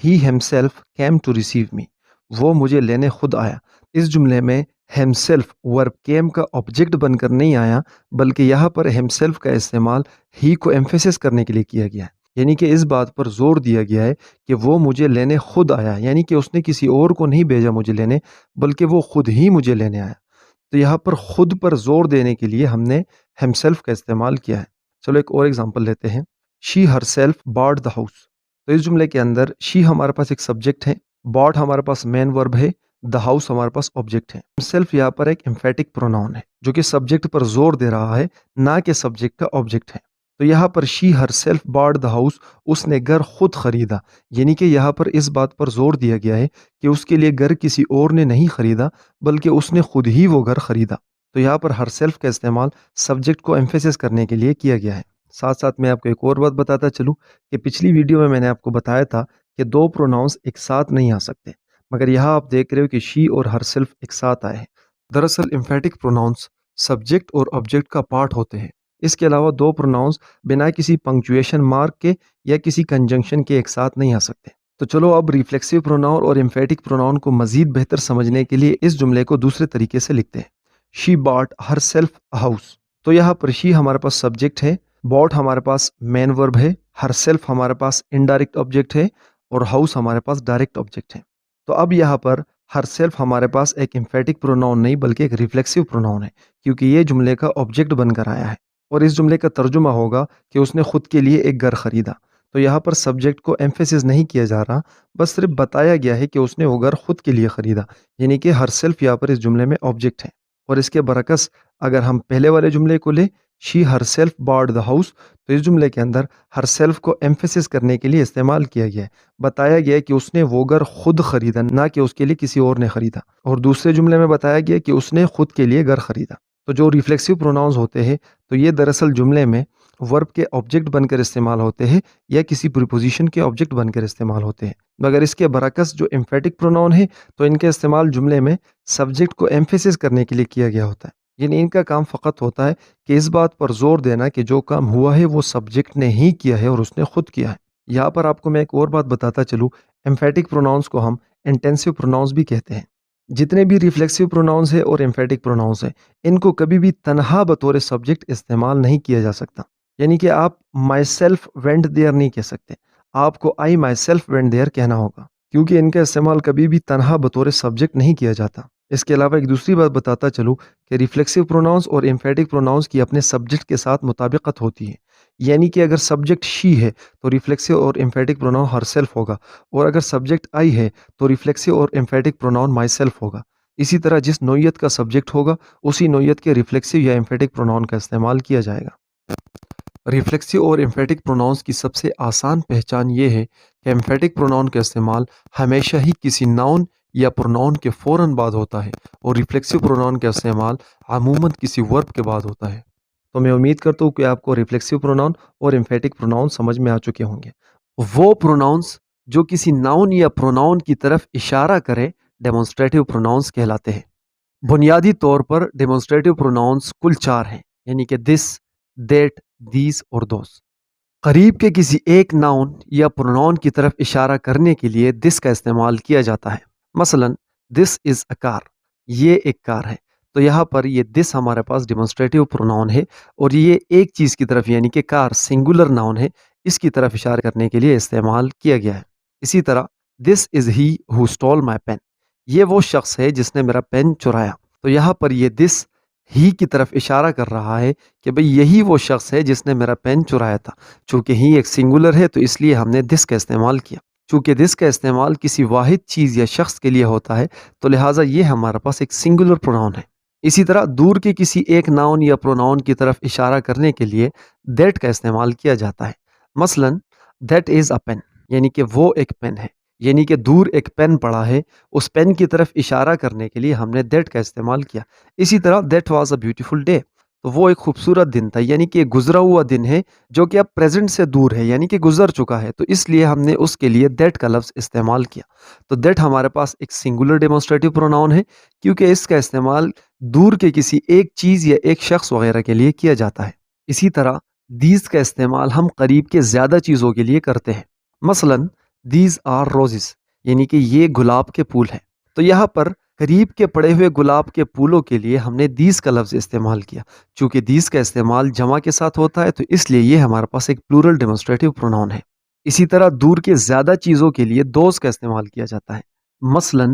ہی ہمسیلف کیم ٹو ریسیو می. وہ مجھے لینے خود آیا. اس جملے میں ہمسیلف ورب کیم کا آبجیکٹ بن کر نہیں آیا، بلکہ یہاں پر ہمسیلف کا استعمال ہی کو ایمفیسس کرنے کے لیے کیا گیا ہے، یعنی کہ اس بات پر زور دیا گیا ہے کہ وہ مجھے لینے خود آیا، یعنی کہ اس نے کسی اور کو نہیں بھیجا مجھے لینے بلکہ وہ خود ہی مجھے لینے آیا. تو یہاں پر خود پر زور دینے کے لیے ہم نے ہمسیلف کا استعمال کیا ہے. چلو ایک اور ایگزامپل لیتے ہیں، شی ہر سیلف باٹ دا ہاؤس. تو اس جملے کے اندر شی ہمارے پاس ایک سبجیکٹ ہے، باٹ ہمارے پاس مین ورب ہے، دا ہاؤس ہمارے پاس آبجیکٹ ہے. سیلف یہاں پر ایک ایمفیٹک پروناؤن ہے جو کہ سبجیکٹ پر زور دے رہا ہے، نہ کہ سبجیکٹ کا آبجیکٹ ہے. تو یہاں پر شی her self Bat the house, اس نے گھر خود خریدا، یعنی کہ یہاں پر اس بات پر زور دیا گیا ہے کہ اس کے لیے گھر کسی اور نے نہیں خریدا بلکہ اس نے خود ہی وہ گھر خریدا. تو یہاں پر ہر سیلف کا استعمال سبجیکٹ کو ایمفیسس کرنے کے لیے کیا گیا ہے. ساتھ ساتھ میں آپ کو ایک اور بات بتاتا چلوں کہ پچھلی ویڈیو میں نے آپ کو بتایا تھا کہ 2 پروناؤنس ایک ساتھ نہیں آ سکتے، مگر یہاں آپ دیکھ رہے ہو کہ شی اور ہر سیلف ایک ساتھ آئے ہیں. دراصل ایمفیٹک پروناؤنس سبجیکٹ اور آبجیکٹ کا پارٹ ہوتے ہیں. اس کے علاوہ 2 پروناؤنس بنا کسی پنکچویشن مارک کے یا کسی کنجنکشن کے ایک ساتھ نہیں آ سکتے. تو چلو اب ریفلیکسیو پروناؤن اور ایمفیٹک پروناؤن کو مزید بہتر سمجھنے کے لیے اس جملے کو دوسرے طریقے سے لکھتے ہیں، شی باٹ ہر سیلف ہاؤس. تو یہاں پر شی ہمارے پاس سبجیکٹ ہے، باٹ ہمارے پاس مین ورب ہے، ہر سیلف ہمارے پاس انڈائریکٹ آبجیکٹ ہے، اور ہاؤس ہمارے پاس ڈائریکٹ آبجیکٹ ہے. تو اب یہاں پر ہر سیلف ہمارے پاس ایک ایمفیٹک پروناؤن نہیں بلکہ ایک ریفلیکسیو پروناؤن ہے، کیونکہ یہ جملے کا آبجیکٹ بن کر آیا ہے، اور اس جملے کا ترجمہ ہوگا کہ اس نے خود کے لیے ایک گھر خریدا. تو یہاں پر سبجیکٹ کو ایمفیسس نہیں کیا جا رہا، بس صرف بتایا گیا ہے کہ اس نے وہ گھر خود کے لیے خریدا، یعنی کہ ہر سیلف یہاں پر اس جملے میں آبجیکٹ ہے. اور اس کے برعکس اگر ہم پہلے والے جملے کو لیں she herself barred the house, تو اس جملے کے اندر ہر سیلف کو ایمفیسس کرنے کے لیے استعمال کیا گیا ہے، بتایا گیا ہے کہ اس نے وہ گھر خود خریدا، نہ کہ اس کے لیے کسی اور نے خریدا۔ اور دوسرے جملے میں بتایا گیا کہ اس نے خود کے لیے گھر خریدا۔ تو جو ریفلیکسو پروناؤنز ہوتے ہیں تو یہ دراصل جملے میں ورب کے آبجیکٹ بن کر استعمال ہوتے ہیں یا کسی پریپوزیشن کے آبجیکٹ بن کر استعمال ہوتے ہیں، مگر اس کے برعکس جو ایمفیٹک پروناؤن ہے تو ان کا استعمال جملے میں سبجیکٹ کو ایمفیسس کرنے کے لیے کیا گیا ہوتا ہے، یعنی ان کا کام فقط ہوتا ہے کہ اس بات پر زور دینا کہ جو کام ہوا ہے وہ سبجیکٹ نے ہی کیا ہے اور اس نے خود کیا ہے۔ یہاں پر آپ کو میں ایک اور بات بتاتا چلوں، ایمفیٹک پروناؤنس کو ہم انٹینسو پروناؤنس بھی کہتے ہیں۔ جتنے بھی ریفلیکسو پروناؤنس ہیں اور ایمفیٹک پروناؤنس ہیں ان کو کبھی بھی تنہا بطور سبجیکٹ استعمال نہیں کیا جا سکتا، یعنی کہ آپ مائی سیلف وینٹ دیئر نہیں کہہ سکتے، آپ کو آئی مائی سیلف وینٹ دیئر کہنا ہوگا، کیونکہ ان کا استعمال کبھی بھی تنہا بطور سبجیکٹ نہیں کیا جاتا۔ اس کے علاوہ ایک دوسری بات بتاتا چلوں کہ ریفلیکسو پروناؤنس اور ایمفیٹک پروناؤنس کی اپنے سبجیکٹ کے ساتھ مطابقت ہوتی ہے، یعنی کہ اگر سبجیکٹ شی ہے تو ریفلیکسو اور ایمفیٹک پروناؤن ہر سیلف ہوگا، اور اگر سبجیکٹ آئی ہے تو ریفلیکسو اور ایمفیٹک پروناؤن مائی سیلف ہوگا۔ اسی طرح جس نوعیت کا سبجیکٹ ہوگا اسی نوعیت کے ریفلیکسو یا ایمفیٹک پروناؤن کا استعمال کیا جائے گا۔ ریفلیکسو اور ایمفیٹک پروناؤنس کی سب سے آسان پہچان یہ ہے کہ ایمفیٹک پروناؤن کا استعمال ہمیشہ ہی کسی ناؤن یا پروناؤن کے فوراً بعد ہوتا ہے، اور ریفلیکسو پروناؤن کا استعمال عموماً کسی ورب کے بعد ہوتا ہے۔ تو میں امید کرتا ہوں کہ آپ کو ریفلیکسو پروناؤن اور ایمفیٹک پروناؤن سمجھ میں آ چکے ہوں گے۔ وہ پروناؤنس جو کسی ناؤن یا پروناؤن کی طرف اشارہ کرے ڈیمونسٹریٹو پروناؤنس کہلاتے ہیں۔ بنیادی طور پر ڈیمونسٹریٹو پروناؤنس کل 4 ہیں، یعنی کہ دس، دیٹ، دیز اور دوز۔ قریب کے کسی ایک ناؤن یا پروناؤن کی طرف اشارہ کرنے کے لیے دس کا استعمال کیا جاتا ہے، مثلا دس از اے کار، یہ ایک کار ہے، تو یہاں پر یہ دس ہمارے پاس ڈیمونسٹریٹو پروناؤن ہے اور یہ ایک چیز کی طرف یعنی کہ کار سنگولر ناؤن ہے، اس کی طرف اشارہ کرنے کے لیے استعمال کیا گیا ہے۔ اسی طرح دس از ہی ہو اسٹول مائی پین، یہ وہ شخص ہے جس نے میرا پین چرایا، تو یہاں پر یہ دس ہی کی طرف اشارہ کر رہا ہے کہ بھئی یہی وہ شخص ہے جس نے میرا پین چرایا تھا۔ چونکہ ہی ایک سنگولر ہے تو اس لیے ہم نے دس کا استعمال کیا، چونکہ دس کا استعمال کسی واحد چیز یا شخص کے لیے ہوتا ہے تو لہٰذا یہ ہمارے پاس ایک سنگولر پروناؤن ہے۔ اسی طرح دور کے کسی ایک ناؤن یا پروناؤن کی طرف اشارہ کرنے کے لیے دیٹ کا استعمال کیا جاتا ہے، مثلا دیٹ از اے پین، یعنی کہ وہ ایک پین ہے، یعنی کہ دور ایک پین پڑا ہے، اس پین کی طرف اشارہ کرنے کے لیے ہم نے دیٹ کا استعمال کیا۔ اسی طرح that was a beautiful day, تو وہ ایک خوبصورت دن تھا، یعنی کہ گزرا ہوا دن ہے جو کہ اب پریزنٹ سے دور ہے، یعنی کہ گزر چکا ہے، تو اس لیے ہم نے اس کے لیے دیٹ کا لفظ استعمال کیا۔ تو دیٹ ہمارے پاس ایک سنگولر ڈیمونسٹریٹو پروناؤن ہے کیونکہ اس کا استعمال دور کے کسی ایک چیز یا ایک شخص وغیرہ کے لیے کیا جاتا ہے۔ اسی طرح دیز کا استعمال ہم قریب کے زیادہ چیزوں کے لیے کرتے ہیں، مثلا دیز آر روزز، یعنی کہ یہ گلاب کے پھول ہیں، تو یہاں پر قریب کے پڑے ہوئے گلاب کے پھولوں کے لیے ہم نے دیز کا لفظ استعمال کیا، چونکہ دیز کا استعمال جمع کے ساتھ ہوتا ہے تو اس لیے یہ ہمارے پاس ایک پلورل ڈیمونسٹریٹو پروناؤن ہے۔ اسی طرح دور کے زیادہ چیزوں کے لیے دوز کا استعمال کیا جاتا ہے، مثلا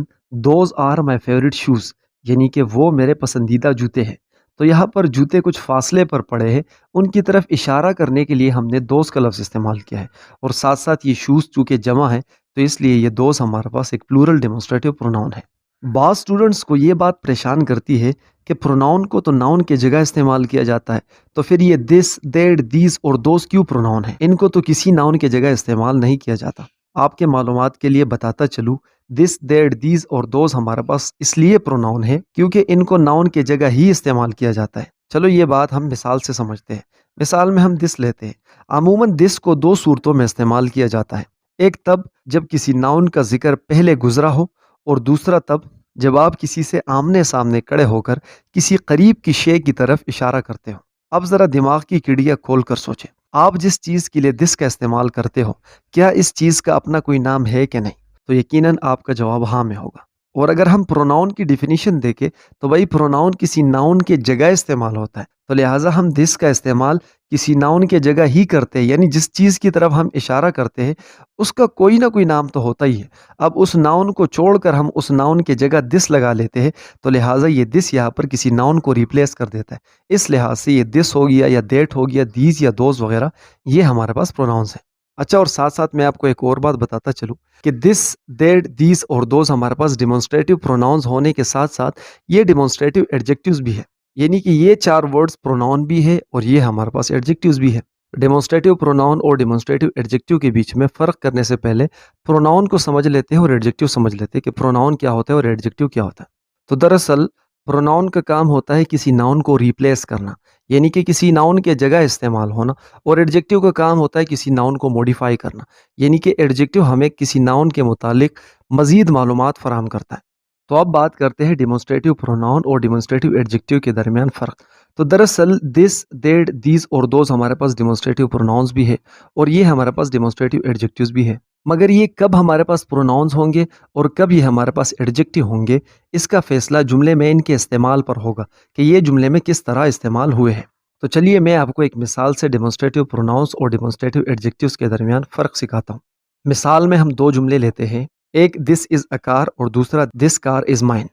those are my favourite shoes, یعنی کہ وہ میرے پسندیدہ جوتے ہیں، تو یہاں پر جوتے کچھ فاصلے پر پڑے ہیں، ان کی طرف اشارہ کرنے کے لیے ہم نے دوز کا لفظ استعمال کیا ہے، اور ساتھ ساتھ یہ شوز چونکہ جمع ہے تو اس لیے یہ دوز ہمارے پاس ایک پلورل ڈیمونسٹریٹو پروناؤن ہے۔ بعض اسٹوڈنٹس کو یہ بات پریشان کرتی ہے کہ پروناؤن کو تو ناؤن کے جگہ استعمال کیا جاتا ہے، تو پھر یہ دس، دیٹ، دیز اور دوز کیوں پروناؤن ہیں؟ ان کو تو کسی ناؤن کے جگہ استعمال نہیں کیا جاتا۔ آپ کے معلومات کے لیے بتاتا چلوں، دس، دیٹ، دیز اور دوز ہمارے پاس اس لیے پروناؤن ہے کیونکہ ان کو ناؤن کے جگہ ہی استعمال کیا جاتا ہے۔ چلو یہ بات ہم مثال سے سمجھتے ہیں۔ مثال میں ہم دس لیتے ہیں، عموماً دس کو 2 صورتوں میں استعمال کیا جاتا ہے، ایک تب جب کسی ناؤن کا ذکر پہلے گزرا ہو، اور دوسرا تب جب آپ کسی سے آمنے سامنے کھڑے ہو کر کسی قریب کی شے کی طرف اشارہ کرتے ہو۔ اب ذرا دماغ کی کڑیاں کھول کر سوچیں، آپ جس چیز کے لیے دس کا استعمال کرتے ہو کیا اس چیز کا اپنا کوئی نام ہے کہ نہیں؟ تو یقیناً آپ کا جواب ہاں میں ہوگا۔ اور اگر ہم پروناؤن کی ڈیفینیشن دیکھیں تو بھائی پروناؤن کسی ناؤن کے جگہ استعمال ہوتا ہے، تو لہٰذا ہم دس کا استعمال کسی ناؤن کے جگہ ہی کرتے ہیں، یعنی جس چیز کی طرف ہم اشارہ کرتے ہیں اس کا کوئی نہ کوئی نام تو ہوتا ہی ہے۔ اب اس ناؤن کو چھوڑ کر ہم اس ناؤن کے جگہ دس لگا لیتے ہیں تو لہٰذا یہ دس یہاں پر کسی ناؤن کو ریپلیس کر دیتا ہے، اس لحاظ سے یہ دس ہو گیا یا دیٹ ہو گیا، دیز یا دوز وغیرہ، یہ ہمارے پاس پروناؤنس ہیں۔ اچھا، اور ساتھ ساتھ میں آپ کو ایک اور بات بتاتا چلوں کہ دس، دیٹ، دیز اور دوز ہمارے پاس ڈیمونسٹریٹو پروناؤنز ہونے کے ساتھ ساتھ یہ ڈیمونسٹریٹو ایڈجیکٹیوز بھی ہے، یعنی کہ یہ چار ورڈز پروناؤن بھی ہے اور یہ ہمارے پاس ایڈجیکٹیوز بھی ہے۔ ڈیمونسٹریٹو پروناؤن اور ڈیمونسٹریٹو ایڈجیکٹیو کے بیچ میں فرق کرنے سے پہلے پروناؤن کو سمجھ لیتے ہیں اور ایڈجیکٹیو سمجھ لیتے ہیں کہ پروناؤن کیا ہوتا ہے اور ایڈجیکٹیو کیا ہوتا ہے۔ تو دراصل پروناؤن کا کام ہوتا ہے کسی ناؤن کو ریپلیس کرنا، یعنی کہ کسی ناؤن کے جگہ استعمال ہونا، اور ایڈجیکٹیو کا کام ہوتا ہے کسی ناؤن کو موڈیفائی کرنا، یعنی کہ ایڈجیکٹیو ہمیں کسی ناؤن کے متعلق مزید معلومات فراہم کرتا ہے۔ تو اب بات کرتے ہیں ڈیمونسٹریٹو پروناؤن اور ڈیمونسٹریٹو ایڈجیکٹیو کے درمیان فرق۔ تو دراصل دس، دیٹ، دیز اور دوز ہمارے پاس ڈیمونسٹریٹو پروناؤنز بھی ہے اور یہ ہمارے پاس ڈیمونسٹریٹو ایڈجیکٹیوز بھی ہے، مگر یہ کب ہمارے پاس پروناؤنز ہوں گے اور کب یہ ہمارے پاس ایڈجیکٹیو ہوں گے، اس کا فیصلہ جملے میں ان کے استعمال پر ہوگا کہ یہ جملے میں کس طرح استعمال ہوئے ہیں۔ تو چلیے میں آپ کو ایک مثال سے ڈیمونسٹریٹو پروناؤنس اور ڈیمونسٹریٹو ایڈجیکٹیوز کے درمیان فرق سکھاتا ہوں۔ مثال میں ہم دو جملے لیتے ہیں، ایک دس از اے کار اور دوسرا دس کار از مائن،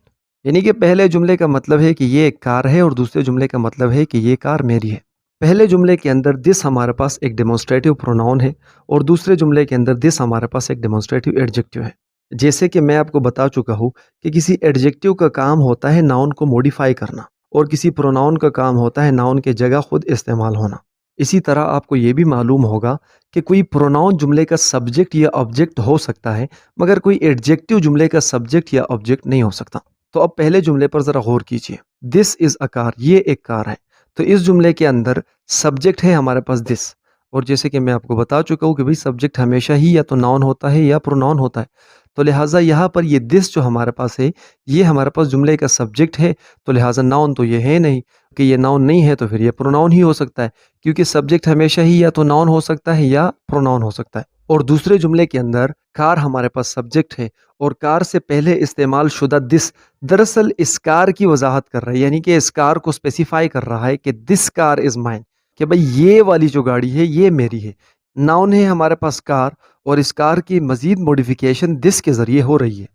یعنی کہ پہلے جملے کا مطلب ہے کہ یہ ایک کار ہے اور دوسرے جملے کا مطلب ہے کہ یہ کار میری ہے۔ پہلے جملے کے اندر دس ہمارے پاس ایک ڈیمونسٹریٹو پروناؤن ہے اور دوسرے جملے کے اندر دس ہمارے پاس ایک ڈیمونسٹریٹو ایڈجیکٹیو ہے۔ جیسے کہ میں آپ کو بتا چکا ہوں کہ کسی ایڈجیکٹیو کا کام ہوتا ہے ناؤن کو موڈیفائی کرنا اور کسی پروناؤن کا کام ہوتا ہے ناؤن کے جگہ خود استعمال ہونا۔ اسی طرح آپ کو یہ بھی معلوم ہوگا کہ کوئی پروناؤن جملے کا سبجیکٹ یا آبجیکٹ ہو سکتا ہے، مگر کوئی ایڈجیکٹیو جملے کا سبجیکٹ یا آبجیکٹ نہیں ہو سکتا۔ تو اب پہلے جملے پر ذرا غور کیجئے، دس از اے کار، یہ ایک کار ہے، تو اس جملے کے اندر سبجیکٹ ہے ہمارے پاس دس، اور جیسے کہ میں آپ کو بتا چکا ہوں کہ بھئی سبجیکٹ ہمیشہ ہی یا تو ناؤن ہوتا ہے یا پروناؤن ہوتا ہے، تو لہٰذا یہاں پر یہ دس جو ہمارے پاس ہے یہ ہمارے پاس جملے کا سبجیکٹ ہے، تو لہٰذا ناؤن تو یہ ہے نہیں، کہ یہ ناؤن نہیں ہے تو پھر یہ پروناؤن ہی ہو سکتا ہے، کیونکہ سبجیکٹ ہمیشہ ہی یا تو ناؤن ہو سکتا ہے یا پروناؤن ہو سکتا ہے۔ اور دوسرے جملے کے اندر کار ہمارے پاس سبجیکٹ ہے اور کار سے پہلے استعمال شدہ دس دراصل اس کار کی وضاحت کر رہا ہے، یعنی کہ اس کار کو اسپیسیفائی کر رہا ہے کہ دس کار از مائن، کہ بھئی یہ والی جو گاڑی ہے یہ میری ہے۔ ناؤن ہے ہمارے پاس کار اور اس کار کی مزید موڈیفیکیشن دس کے ذریعے ہو رہی ہے،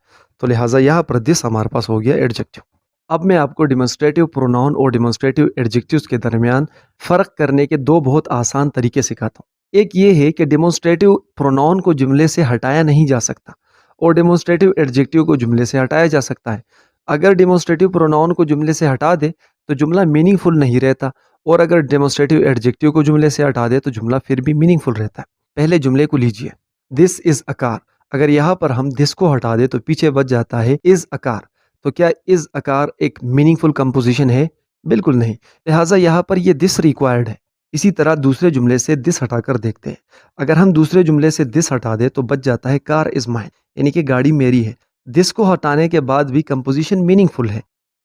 تو لہٰذا یہاں پر دس ہمارے پاس ہو گیا ایڈجیکٹیو۔ اب میں آپ کو ڈیمونسٹریٹو پروناؤن اور ڈیمونسٹریٹو ایڈجیکٹیوز کے درمیان فرق کرنے کے دو بہت آسان طریقے سکھاتا ہوں۔ ایک یہ ہے کہ ڈیمونسٹریٹو پروناؤن کو جملے سے ہٹایا نہیں جا سکتا اور ڈیمونسٹریٹو ایڈجیکٹیو کو جملے سے ہٹایا جا سکتا ہے۔ اگر ڈیمونسٹریٹو پروناؤن کو جملے سے ہٹا دے تو جملہ میننگ فل نہیں رہتا، اور اگر ڈیمونسٹریٹو ایڈجیکٹیو کو جملے سے ہٹا دے تو جملہ پھر بھی میننگ فل رہتا ہے۔ پہلے جملے کو لیجئے، دس از اے کار، اگر یہاں پر ہم دس کو ہٹا دے تو پیچھے بچ جاتا ہے از اے کار، تو کیا از اے کار ایک میننگ فل کمپوزیشن ہے؟ بالکل نہیں، لہٰذا یہاں پر یہ دس ریکوائرڈ ہے۔ اسی طرح دوسرے جملے سے دس ہٹا کر دیکھتے ہیں، اگر ہم دوسرے جملے سے دس ہٹا دیں تو بچ جاتا ہے کار از مائن، یعنی کہ گاڑی میری ہے۔ دس کو ہٹانے کے بعد بھی کمپوزیشن میننگ فل ہے۔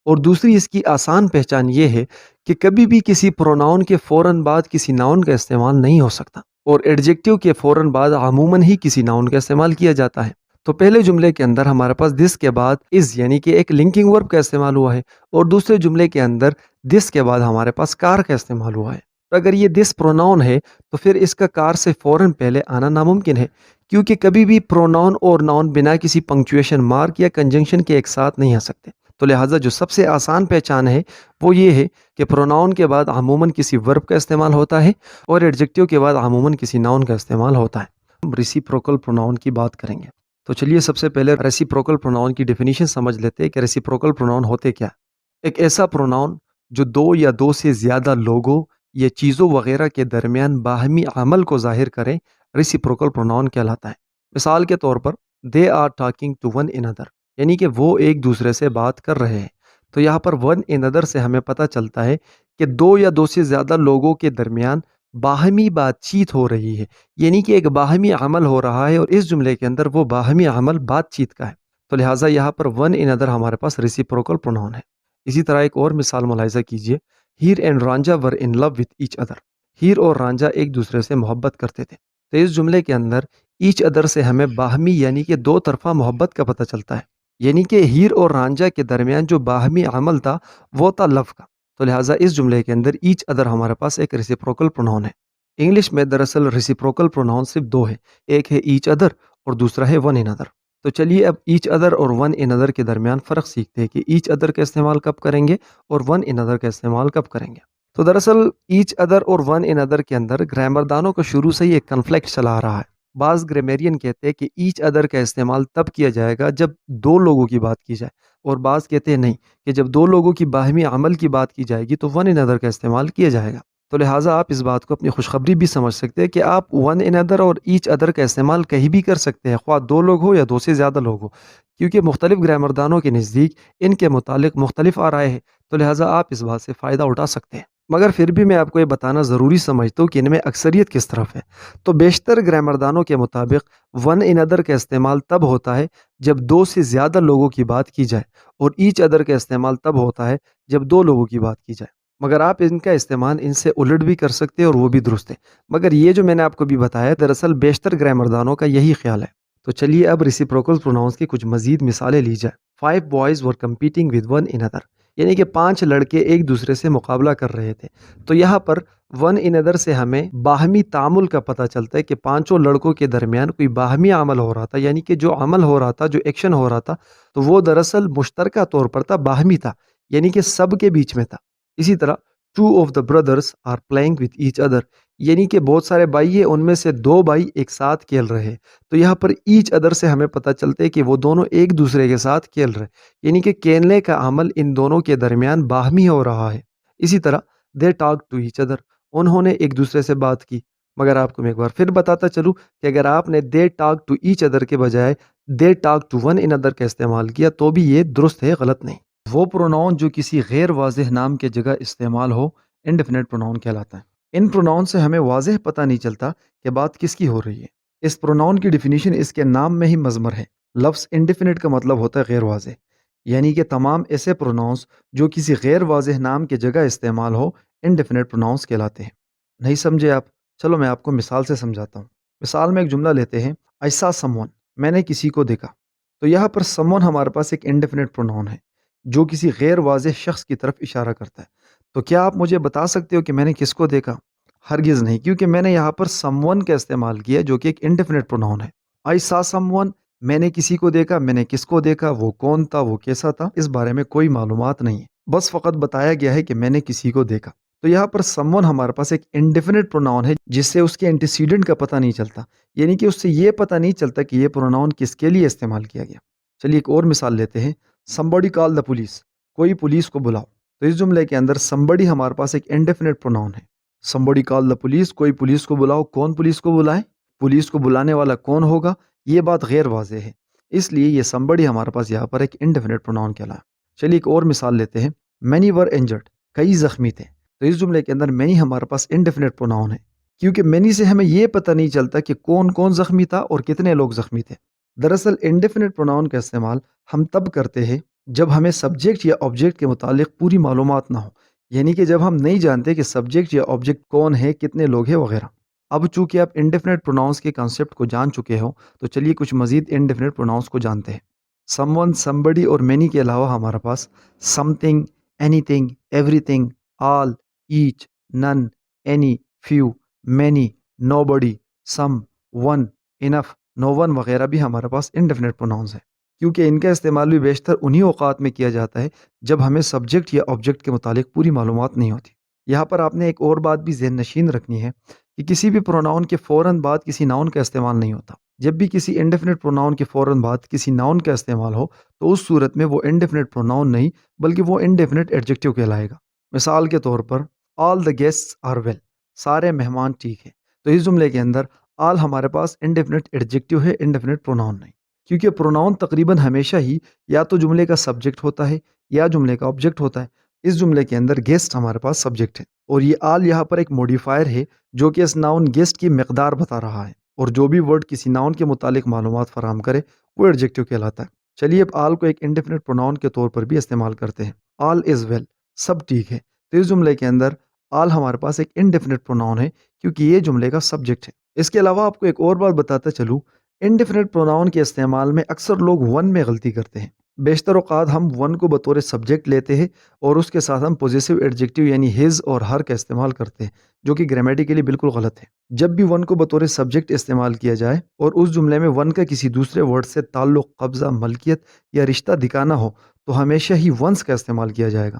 اور دوسری اس کی آسان پہچان یہ ہے کہ کبھی بھی کسی پروناؤن کے فوراً بعد کسی ناؤن کا استعمال نہیں ہو سکتا، اور ایڈجیکٹیو کے فوراً بعد عموماً ہی کسی ناؤن کا استعمال کیا جاتا ہے۔ تو پہلے جملے کے اندر ہمارے پاس دس کے بعد از یعنی کہ ایک لنکنگ ورب کا استعمال ہوا ہے، اور دوسرے جملے کے اندر دس کے بعد ہمارے پاس کار کا استعمال ہوا ہے۔ اگر یہ دس پروناؤن ہے تو پھر اس کا کار سے فوراً پہلے آنا ناممکن ہے، کیونکہ کبھی بھی پروناؤن اور ناؤن بنا کسی پنکچویشن مارک یا کنجنکشن کے ایک ساتھ نہیں آ سکتے۔ تو لہٰذا جو سب سے آسان پہچان ہے وہ یہ ہے کہ پروناؤن کے بعد عموماً کسی ورب کا استعمال ہوتا ہے اور ایڈجیکٹیو کے بعد عموماً کسی ناؤن کا استعمال ہوتا ہے۔ ہم ریسیپروکل پروناؤن کی بات کریں گے، تو چلیے سب سے پہلے ریسیپروکل پروناؤن کی ڈیفینیشن سمجھ لیتے ہیں کہ ریسیپروکل پروناؤن ہوتے کیا۔ ایک ایسا پروناؤن جو دو یا دو سے زیادہ لوگوں یا چیزوں وغیرہ کے درمیان باہمی عمل کو ظاہر کریں ریسیپروکل پروناؤن کہلاتا ہے۔ مثال کے طور پر they are talking to one another، یعنی کہ وہ ایک دوسرے سے بات کر رہے ہیں۔ تو یہاں پر ون another سے ہمیں پتہ چلتا ہے کہ دو یا دو سے زیادہ لوگوں کے درمیان باہمی بات چیت ہو رہی ہے، یعنی کہ ایک باہمی عمل ہو رہا ہے، اور اس جملے کے اندر وہ باہمی عمل بات چیت کا ہے، تو لہٰذا یہاں پر ون another ہمارے پاس ریسیپروکل پروناؤن ہے۔ اسی طرح ایک اور مثال ملاحظہ کیجئے، Heer and Ranjha were in love with each other, Heer اور رانجھا ایک دوسرے سے محبت کرتے تھے۔ تو اس جملے کے اندر ایچ ادر سے ہمیں باہمی یعنی کہ دو طرفہ محبت کا پتہ چلتا ہے، یعنی کہ ہیر اور رانجھا کے درمیان جو باہمی عمل تھا وہ تھا لو کا، تو لہٰذا اس جملے کے اندر ایچ ادر ہمارے پاس ایک ریسیپروکل پروناؤن ہے۔ انگلش میں دراصل ریسیپروکل پروناؤن صرف دو ہے، ایک ہے ایچ ادر اور دوسرا ہے ون another۔ تو چلیے اب ایچ ادر اور ون another کے درمیان فرق سیکھتے ہیں کہ ایچ ادر کا استعمال کب کریں گے اور ون another کا استعمال کب کریں گے۔ تو دراصل ایچ ادر اور ون another کے اندر گرامر دانوں کو شروع سے ہی ایک کنفلکٹ چلا آ رہا ہے، بعض گرامیرین کہتے ہیں کہ ایچ ادر کا استعمال تب کیا جائے گا جب دو لوگوں کی بات کی جائے، اور بعض کہتے ہیں نہیں، کہ جب دو لوگوں کی باہمی عمل کی بات کی جائے گی تو ون ان ادر کا استعمال کیا جائے گا۔ تو لہٰذا آپ اس بات کو اپنی خوشخبری بھی سمجھ سکتے ہیں کہ آپ ون ان ادر اور ایچ ادر کا استعمال کہیں بھی کر سکتے ہیں، خواہ دو لوگ ہو یا دو سے زیادہ لوگ ہو، کیونکہ مختلف گرامردانوں کے نزدیک ان کے متعلق مختلف آرائے ہیں، تو لہٰذا آپ اس بات سے فائدہ اٹھا سکتے ہیں۔ مگر پھر بھی میں آپ کو یہ بتانا ضروری سمجھتا ہوں کہ ان میں اکثریت کس طرف ہے۔ تو بیشتر گرامردانوں کے مطابق ون ان ادر کا استعمال تب ہوتا ہے جب دو سے زیادہ لوگوں کی بات کی جائے، اور ایچ ادر کا استعمال تب ہوتا ہے جب دو لوگوں کی بات کی جائے۔ مگر آپ ان کا استعمال ان سے الٹ بھی کر سکتے ہیں اور وہ بھی درست ہے، مگر یہ جو میں نے آپ کو بھی بتایا دراصل بیشتر گرامردانوں کا یہی خیال ہے۔ تو چلیے اب ریسیپروکل پروناؤنس کی کچھ مزید مثالیں لی جائے۔ 5 boys were competing with one another، یعنی کہ 5 لڑکے ایک دوسرے سے مقابلہ کر رہے تھے۔ تو یہاں پر ون ان ادر سے ہمیں باہمی تعامل کا پتہ چلتا ہے کہ پانچوں لڑکوں کے درمیان کوئی باہمی عمل ہو رہا تھا، یعنی کہ جو عمل ہو رہا تھا، جو ایکشن ہو رہا تھا، تو وہ دراصل مشترکہ طور پر تھا، باہمی تھا، یعنی کہ سب کے بیچ میں تھا۔ اسی طرح 2 of the brothers are playing with each other، یعنی کہ بہت سارے بھائی ہیں، ان میں سے 2 بھائی ایک ساتھ کھیل رہے ہیں۔ تو یہاں پر ایچ ادر سے ہمیں پتہ چلتا ہے کہ وہ دونوں ایک دوسرے کے ساتھ کھیل رہے، یعنی کہ کھیلنے کا عمل ان دونوں کے درمیان باہمی ہو رہا ہے۔ اسی طرح they talk to each other، انہوں نے ایک دوسرے سے بات کی۔ مگر آپ کو میں ایک بار پھر بتاتا چلوں کہ اگر آپ نے they talk to each other کے بجائے they talk to one another کا استعمال کیا تو بھی یہ درست ہے، غلط نہیں۔ وہ پروناؤن جو کسی غیر واضح نام کے جگہ استعمال ہو انڈیفینٹ پروناؤن کہلاتا ہے۔ ان پروناؤن سے ہمیں واضح پتہ نہیں چلتا کہ بات کس کی ہو رہی ہے۔ اس پروناؤن کی ڈیفینیشن اس کے نام میں ہی مضمر ہے۔ لفظ انڈیفینٹ کا مطلب ہوتا ہے غیر واضح، یعنی کہ تمام ایسے پروناؤنس جو کسی غیر واضح نام کے جگہ استعمال ہو انڈیفینٹ پروناؤنس کہلاتے ہیں۔ نہیں سمجھے آپ؟ چلو میں آپ کو مثال سے سمجھاتا ہوں۔ مثال میں ایک جملہ لیتے ہیں، I saw someone، میں نے کسی کو دیکھا۔ تو یہاں پر someone ہمارے پاس ایک انڈیفینٹ پروناؤن ہے جو کسی غیر واضح شخص کی طرف اشارہ کرتا ہے۔ تو کیا آپ مجھے بتا سکتے ہو کہ میں نے کس کو دیکھا؟ ہرگز نہیں، کیونکہ میں نے یہاں پر someone کا استعمال کیا جو کہ ایک انڈیفینٹ پروناؤن ہے۔ I saw someone، میں نے کسی کو دیکھا، میں نے کس کو دیکھا، وہ کون تھا، وہ کیسا تھا، اس بارے میں کوئی معلومات نہیں ہے، بس فقط بتایا گیا ہے کہ میں نے کسی کو دیکھا۔ تو یہاں پر someone ہمارے پاس ایک انڈیفینٹ پروناؤن ہے جس سے اس کے انٹیسیڈنٹ کا پتہ نہیں چلتا، یعنی کہ اس سے یہ پتہ نہیں چلتا کہ یہ پروناؤن کس کے لیے استعمال کیا گیا۔ چلیے ایک اور مثال لیتے ہیں، somebody call the police، کوئی پولیس کو بلاؤ۔ تو اس جملے کے اندر somebody ہمارے پاس ایک انڈیفینٹ پروناؤن ہے۔ somebody call the police، کوئی پولیس کو بلاؤ، کون پولیس کو بلائے، پولیس کو بلانے والا کون ہوگا، یہ بات غیر واضح ہے، اس لیے یہ somebody ہمارے پاس یہاں پر ایک انڈیفینٹ پروناؤن کہلایا۔ چلیے ایک اور مثال لیتے ہیں، many were injured، کئی زخمی تھے۔ تو اس جملے کے اندر many ہمارے پاس انڈیفینٹ پروناؤن ہے، کیونکہ many سے ہمیں یہ پتہ نہیں چلتا کہ کون کون زخمی تھا اور کتنے لوگ زخمی تھے۔ دراصل انڈیفینٹ پروناؤن کا استعمال ہم تب کرتے ہیں جب ہمیں سبجیکٹ یا آبجیکٹ کے متعلق پوری معلومات نہ ہو، یعنی کہ جب ہم نہیں جانتے کہ سبجیکٹ یا آبجیکٹ کون ہے، کتنے لوگ ہیں وغیرہ۔ اب چونکہ آپ انڈیفینٹ پروناؤنس کے کانسیپٹ کو جان چکے ہو تو چلیے کچھ مزید انڈیفینٹ پروناؤنس کو جانتے ہیں۔ سم ون، somebody اور many کے علاوہ ہمارے پاس something، anything، everything، all، each، none، any، few، many، nobody، some، one، enough، no one وغیرہ بھی ہمارے پاس انڈیفینٹ پروناؤنس ہیں، کیونکہ ان کا استعمال بھی بیشتر انہی اوقات میں کیا جاتا ہے جب ہمیں سبجیکٹ یا آبجیکٹ کے متعلق پوری معلومات نہیں ہوتی۔ یہاں پر آپ نے ایک اور بات بھی ذہن نشین رکھنی ہے کہ کسی بھی پروناؤن کے فوراً بعد کسی ناؤن کا استعمال نہیں ہوتا۔ جب بھی کسی انڈیفینٹ پروناؤن کے فوراً بعد کسی ناؤن کا استعمال ہو تو اس صورت میں وہ انڈیفینٹ پروناؤن نہیں بلکہ وہ انڈیفینٹ ایڈجیکٹیو کہلائے گا۔ مثال کے طور پر all the guests are well، سارے مہمان ٹھیک ہیں۔ تو اس جملے کے اندر all ہمارے پاس انڈیفینٹ ایڈجیکٹیو ہے، انڈیفینٹ پروناؤن نہیں، کیونکہ پروناؤن تقریباً ہمیشہ ہی یا تو جملے کا سبجیکٹ ہوتا ہے یا جملے کا آبجیکٹ ہوتا ہے۔ اس جملے کے اندر گیسٹ ہمارے پاس سبجیکٹ ہے، اور یہ آل یہاں پر ایک موڈیفائر ہے جو کہ اس ناؤن گیسٹ کی مقدار بتا رہا ہے، اور جو بھی ورڈ کسی ناؤن کے متعلق معلومات فراہم کرے وہ ایڈجیکٹیو کہلاتا ہے۔ چلیے اب آل کو ایک انڈیفینٹ پروناؤن کے طور پر بھی استعمال کرتے ہیں، آل از ویل، سب ٹھیک ہے۔ تو اس جملے کے اندر آل ہمارے پاس ایک انڈیفینٹ پروناؤن ہے کیونکہ یہ جملے کا سبجیکٹ ہے۔ اس کے علاوہ آپ کو ایک اور بات بتاتا چلوں، انڈیفینٹ پروناؤن کے استعمال میں اکثر لوگ ون میں غلطی کرتے ہیں۔ بیشتر اوقات ہم ون کو بطور سبجیکٹ لیتے ہیں اور اس کے ساتھ ہم پوزیسو ایڈجیکٹیو یعنی ہز اور ہر کا استعمال کرتے ہیں، جو کہ گرامیٹیکلی بالکل غلط ہے۔ جب بھی ون کو بطور سبجیکٹ استعمال کیا جائے اور اس جملے میں ون کا کسی دوسرے ورڈ سے تعلق، قبضہ، ملکیت یا رشتہ دکھانا ہو تو ہمیشہ ہی ونس کا استعمال کیا جائے گا۔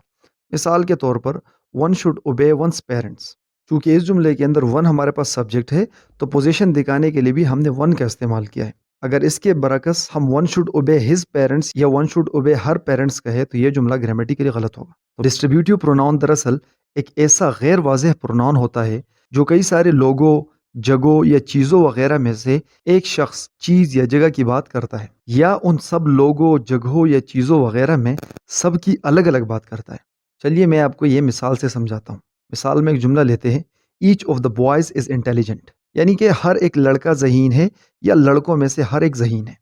مثال کے طور پر one should obey one's parents, چونکہ اس جملے کے اندر ون ہمارے پاس سبجیکٹ ہے تو پوزیشن دکھانے کے لیے بھی ہم نے ون کا استعمال کیا ہے. اگر اس کے برعکس ہم one should obey his parents یا one should obey her parents کہے تو یہ جملہ گرامیٹیکلی غلط ہوگا. ڈسٹریبیوٹیو پروناؤن دراصل ایک ایسا غیر واضح پروناؤن ہوتا ہے جو کئی سارے لوگوں، جگہوں یا چیزوں وغیرہ میں سے ایک شخص، چیز یا جگہ کی بات کرتا ہے، یا ان سب لوگوں، جگہوں یا چیزوں وغیرہ میں سب کی الگ الگ بات کرتا ہے. چلیے میں آپ کو یہ مثال سے سمجھاتا ہوں. مثال میں ایک جملہ لیتے ہیں، each of the boys is intelligent, یعنی کہ ہر ایک لڑکا ذہین ہے یا لڑکوں میں سے ہر ایک ذہین ہے.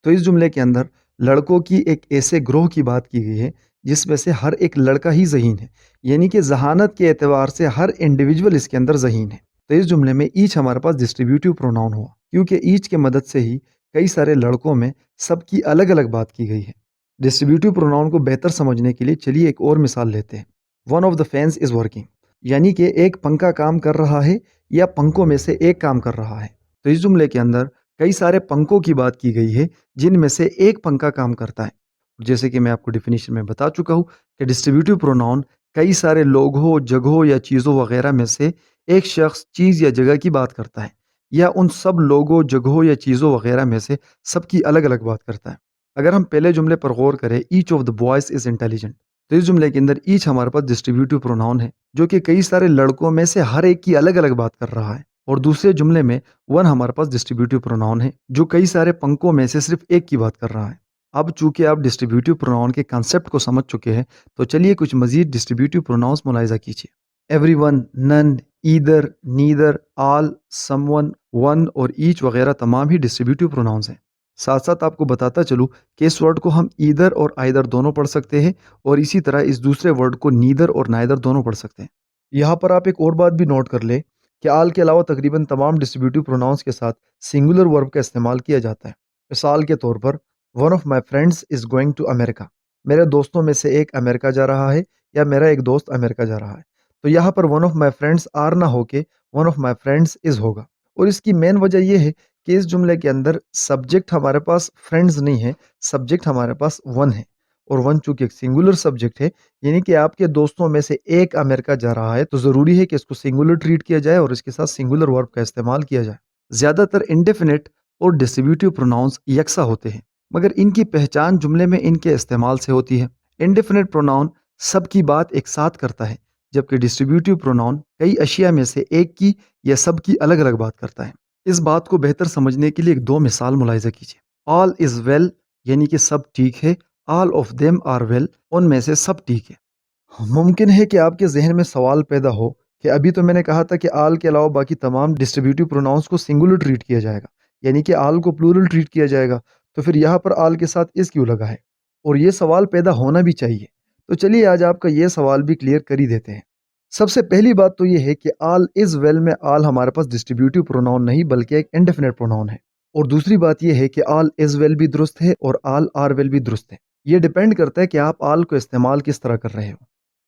تو اس جملے کے اندر لڑکوں کی ایک ایسے گروہ کی بات کی گئی ہے جس میں سے ہر ایک لڑکا ہی ذہین ہے، یعنی کہ ذہانت کے اعتبار سے ہر انڈیویجول اس کے اندر ذہین ہے. تو اس جملے میں ایچ ہمارے پاس ڈسٹریبیوٹیو پروناؤن ہوا، کیونکہ ایچ کے مدد سے ہی کئی سارے لڑکوں میں سب کی الگ الگ بات کی گئی ہے. ڈسٹریبیوٹیو پروناؤن کو بہتر سمجھنے کے لیے چلیے ایک اور مثال لیتے ہیں. One of the fans is working, یعنی کہ ایک پنکھا کام کر رہا ہے یا پنکھوں میں سے ایک کام کر رہا ہے. تو اس جملے کے اندر کئی سارے پنکھوں کی بات کی گئی ہے جن میں سے ایک پنکھا کام کرتا ہے. جیسے کہ میں آپ کو ڈیفینیشن میں بتا چکا ہوں کہ ڈسٹریبیوٹیو پروناؤن کئی سارے لوگوں، جگہوں یا چیزوں وغیرہ میں سے ایک شخص، چیز یا جگہ کی بات کرتا ہے، یا ان سب لوگوں، جگہوں یا چیزوں وغیرہ میں سے سب کی الگ الگ بات کرتا ہے. اگر ہم پہلے جملے پر غور کریں، each of the boys is intelligent, تو اس جملے کے اندر ایچ ہمارے پاس ڈسٹریبیوٹیو پروناؤن ہے جو کہ کئی سارے لڑکوں میں سے ہر ایک کی الگ الگ بات کر رہا ہے. اور دوسرے جملے میں ون ہمارے پاس ڈسٹریبیوٹیو پروناؤن ہے جو کئی سارے پنکھوں میں سے صرف ایک کی بات کر رہا ہے. اب چونکہ آپ ڈسٹریبیوٹیو پروناؤن کے کانسیپٹ کو سمجھ چکے ہیں تو چلیے کچھ مزید ڈسٹریبیوٹیو پروناؤنس ملاحظہ کیجیے. ایوری ون، نن، ایدر، نیدر، آل، سم ون اور ایچ وغیرہ تمام ہی ڈسٹریبیوٹیو پروناؤنس ہیں. ساتھ ساتھ آپ کو بتاتا چلوں کہ اس ورڈ کو ہم ایدر اور آئدر دونوں پڑھ سکتے ہیں، اور اسی طرح اس دوسرے ورڈ کو نیدر اور نائدر دونوں پڑھ سکتے ہیں. یہاں پر آپ ایک اور بات بھی نوٹ کر لیں کہ آل کے علاوہ تقریباً تمام ڈسٹریبیوٹیو پروناؤنس کے ساتھ سنگولر ورب کا استعمال کیا جاتا ہے. مثال کے طور پر one of my friends is going to America, میرے دوستوں میں سے ایک امریکہ جا رہا ہے یا میرا ایک دوست امریکہ جا رہا ہے. تو یہاں پر one of my friends are نہ ہو کے one of my friends is ہوگا. اور اس کی مین وجہ یہ ہے کہ اس جملے کے اندر سبجیکٹ ہمارے پاس فرینڈز نہیں ہے، سبجیکٹ ہمارے پاس ون ہے. اور ون چونکہ ایک سنگولر سبجیکٹ ہے، یعنی کہ آپ کے دوستوں میں سے ایک امریکہ جا رہا ہے، تو ضروری ہے کہ اس کو سنگولر ٹریٹ کیا جائے اور اس کے ساتھ سنگولر ورب کا استعمال کیا جائے. زیادہ تر انڈیفینٹ اور ڈسٹریبیوٹیو پروناؤنس یکساں ہوتے ہیں، مگر ان کی پہچان جملے میں ان کے استعمال سے ہوتی ہے. انڈیفینٹ پروناؤن سب کی بات ایک ساتھ کرتا ہے، جبکہ ڈسٹریبیوٹیو پروناؤن کئی اشیاء میں سے ایک کی یا سب کی الگ الگ بات کرتا ہے. اس بات کو بہتر سمجھنے کے لیے ایک دو مثال ملاحظہ کیجیے. آل از ویل، یعنی کہ سب ٹھیک ہے. All of them are well, ان میں سے سب ٹھیک ہے. ممکن ہے کہ آپ کے ذہن میں سوال پیدا ہو کہ ابھی تو میں نے کہا تھا کہ آل کے علاوہ باقی تمام ڈسٹریبیوٹیو پروناؤنس کو سنگولر ٹریٹ کیا جائے گا، یعنی کہ آل کو پلورل ٹریٹ کیا جائے گا، تو پھر یہاں پر آل کے ساتھ اس کیوں لگا ہے؟ اور یہ سوال پیدا ہونا بھی چاہیے. تو چلیے آج آپ کا یہ سوال بھی کلیئر کر ہی دیتے ہیں. سب سے پہلی بات تو یہ ہے کہ آل از ویل میں آل ہمارے پاس ڈسٹریبیوٹیو پروناؤن نہیں بلکہ ایک انڈیفینٹ پروناؤن ہے. اور دوسری بات یہ ہے کہ آل از ویل بھی درست ہے اور آل آر ویل بھی درست ہے. یہ ڈیپینڈ کرتا ہے کہ آپ آل کو استعمال کس طرح کر رہے ہو.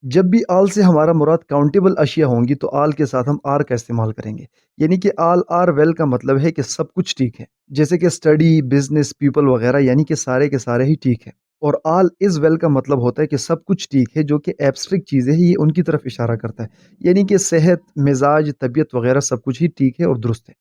جب بھی آل سے ہمارا مراد کاؤنٹیبل اشیاء ہوں گی تو آل کے ساتھ ہم آر کا استعمال کریں گے، یعنی کہ آل آر ویل کا مطلب ہے کہ سب کچھ ٹھیک ہے، جیسے کہ اسٹڈی، بزنس، پیپل وغیرہ، یعنی کہ سارے کے سارے ہی ٹھیک ہے. اور آل از ویل کا مطلب ہوتا ہے کہ سب کچھ ٹھیک ہے، جو کہ ایبسٹریکٹ چیزیں ہیں، یہ ان کی طرف اشارہ کرتا ہے، یعنی کہ صحت، مزاج، طبیعت وغیرہ سب کچھ ہی ٹھیک ہے اور درست ہے.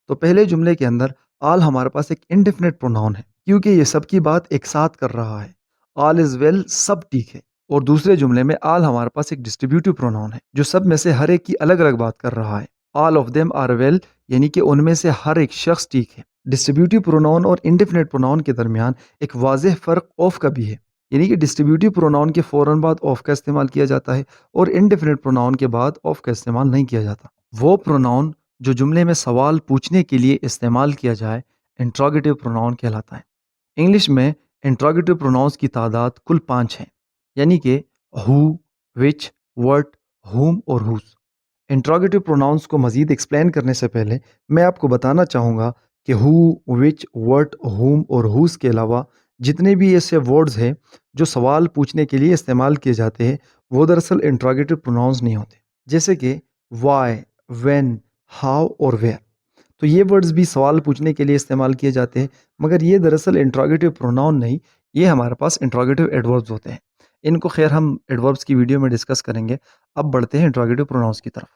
تو پہلے جملے کے اندر آل ہمارے پاس ایک انڈیفینٹ پروناؤن ہے کیونکہ یہ سب کی بات ایک ساتھ کر رہا ہے. آل از ویل، سب ٹھیک ہے. اور دوسرے جملے میں آل ہمارے پاس ایک ڈسٹریبیوٹیو پروناؤن ہے جو سب میں سے ہر ایک کی الگ الگ بات کر رہا ہے. All of them are well, یعنی کہ ان میں سے ہر ایک شخص ٹھیک ہے. ڈسٹریبیوٹیو پروناؤن اور انڈیفینٹ پروناؤن کے درمیان ایک واضح فرق آف کا بھی ہے، یعنی کہ ڈسٹریبیوٹیو پروناؤن کے فوراً بعد آف کا استعمال کیا جاتا ہے اور انڈیفینٹ پروناؤن کے بعد آف کا استعمال نہیں کیا جاتا. وہ پروناؤن جو جملے میں سوال پوچھنے کے لیے استعمال کیا جائے انٹراگیٹیو پروناؤن کہلاتا ہے. انگلش میں انٹراگیٹیو پروناؤنس کی تعداد کل 5 ہیں، یعنی کہ ہو، وچ، وٹ، ہوم اور ہوز. انٹراگیٹیو پروناؤنس کو مزید ایکسپلین کرنے سے پہلے میں آپ کو بتانا چاہوں گا کہ ہو، وچ، وٹ، ہوم اور ہوز کے علاوہ جتنے بھی ایسے ورڈز ہیں جو سوال پوچھنے کے لیے استعمال کیے جاتے ہیں وہ دراصل انٹراگیٹیو پروناؤنس نہیں ہوتے، جیسے کہ وائی، وین، ہاؤ اور ویئر. تو یہ ورڈز بھی سوال پوچھنے کے لیے استعمال کیے جاتے ہیں، مگر یہ دراصل انٹراگیٹیو پروناؤن نہیں، یہ ہمارے پاس انٹراگیٹیو ایڈوربز ہوتے ہیں. ان کو خیر ہم ایڈوربز کی ویڈیو میں ڈسکس کریں گے. اب بڑھتے ہیں انٹراگیٹیو پروناؤنس کی طرف.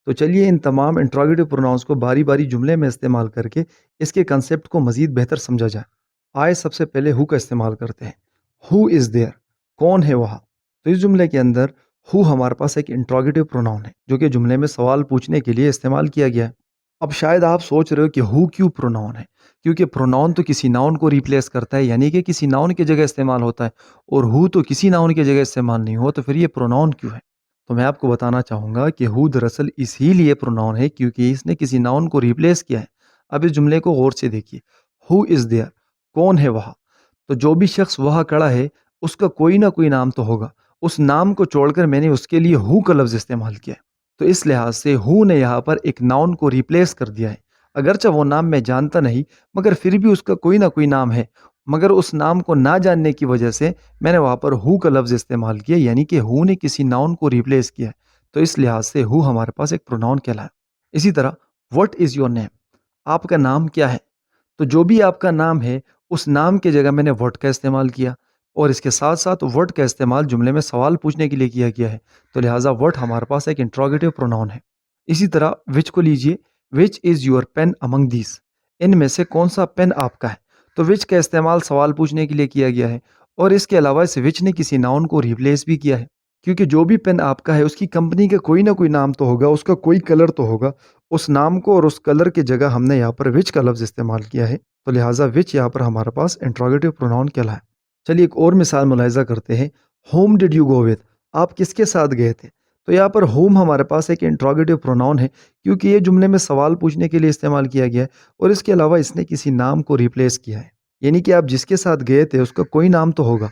تو چلیے ان تمام انٹراگیٹو پروناؤنس کو باری باری جملے میں استعمال کر کے اس کے کنسیپٹ کو مزید بہتر سمجھا جائے۔ آئے سب سے پہلے ہو کا استعمال کرتے ہیں۔ ہو از دیئر، کون ہے وہاں؟ تو اس جملے کے اندر ہو ہمارے پاس ایک انٹراگیٹو پروناؤن ہے جو کہ جملے میں سوال پوچھنے کے لیے استعمال کیا گیا ہے۔ اب شاید آپ سوچ رہے ہو کہ ہو کیوں پروناؤن ہے؟ کیونکہ پروناؤن تو کسی ناؤن کو ریپلیس کرتا ہے، یعنی کہ کسی ناؤن کی جگہ استعمال ہوتا ہے، اور ہو تو کسی ناؤن کی جگہ استعمال نہیں ہوا، تو پھر یہ پروناؤن کیوں ہے؟ تو میں آپ کو بتانا چاہوں گا کہ ہو دراصل اسی لیے پروناؤن ہے کیونکہ اس نے کسی ناؤن کو ریپلیس کیا ہے۔ اب اس جملے کو غور سے دیکھیے، ہو از دیئر، کون ہے وہاں؟ تو جو بھی شخص وہاں کھڑا ہے اس کا کوئی نہ کوئی نام تو ہوگا، اس نام کو چھوڑ کر میں نے اس کے لیے ہو کا لفظ استعمال کیا ہے، تو اس لحاظ سے ہو نے یہاں پر ایک ناؤن کو ریپلیس کر دیا ہے۔ اگرچہ وہ نام میں جانتا نہیں مگر پھر بھی اس کا کوئی نہ کوئی نام ہے، مگر اس نام کو نہ جاننے کی وجہ سے میں نے وہاں پر ہو کا لفظ استعمال کیا، یعنی کہ ہو نے کسی ناؤن کو ریپلیس کیا ہے، تو اس لحاظ سے ہو ہمارے پاس ایک پروناؤن کہلایا۔ اسی طرح واٹ از یور نیم، آپ کا نام کیا ہے؟ تو جو بھی آپ کا نام ہے اس نام کی جگہ میں نے واٹ کا استعمال کیا، اور اس کے ساتھ ساتھ واٹ کا استعمال جملے میں سوال پوچھنے کے لیے کیا گیا ہے، تو لہٰذا واٹ ہمارے پاس ایک انٹروگیٹو پروناؤن ہے۔ اسی طرح وچ کو لیجئے، which is your pen among these, ان میں سے کون سا پین آپ کا ہے؟ تو وچ کا استعمال سوال پوچھنے کے لیے کیا گیا ہے، اور اس کے علاوہ اس وچ نے کسی ناؤن کو ریپلیس بھی کیا ہے، کیونکہ جو بھی پین آپ کا ہے اس کی کمپنی کا کوئی نہ کوئی نام تو ہوگا، اس کا کوئی کلر تو ہوگا، اس نام کو اور اس کلر کی جگہ ہم نے یہاں پر وچ کا لفظ استعمال کیا ہے، تو لہٰذا وچ یہاں پر ہمارے پاس انٹروگیٹو پروناؤن کہلایا ہے۔ چلیے ایک اور مثال ملاحظہ کرتے ہیں، home did you go with, آپ کس کے ساتھ گئے تھے؟ تو یہاں پر ہوم ہمارے پاس ایک انٹروگیٹو پروناؤن ہے کیونکہ یہ جملے میں سوال پوچھنے کے لیے استعمال کیا گیا ہے، اور اس کے علاوہ اس نے کسی نام کو ریپلیس کیا ہے، یعنی کہ آپ جس کے ساتھ گئے تھے اس کا کوئی نام تو ہوگا۔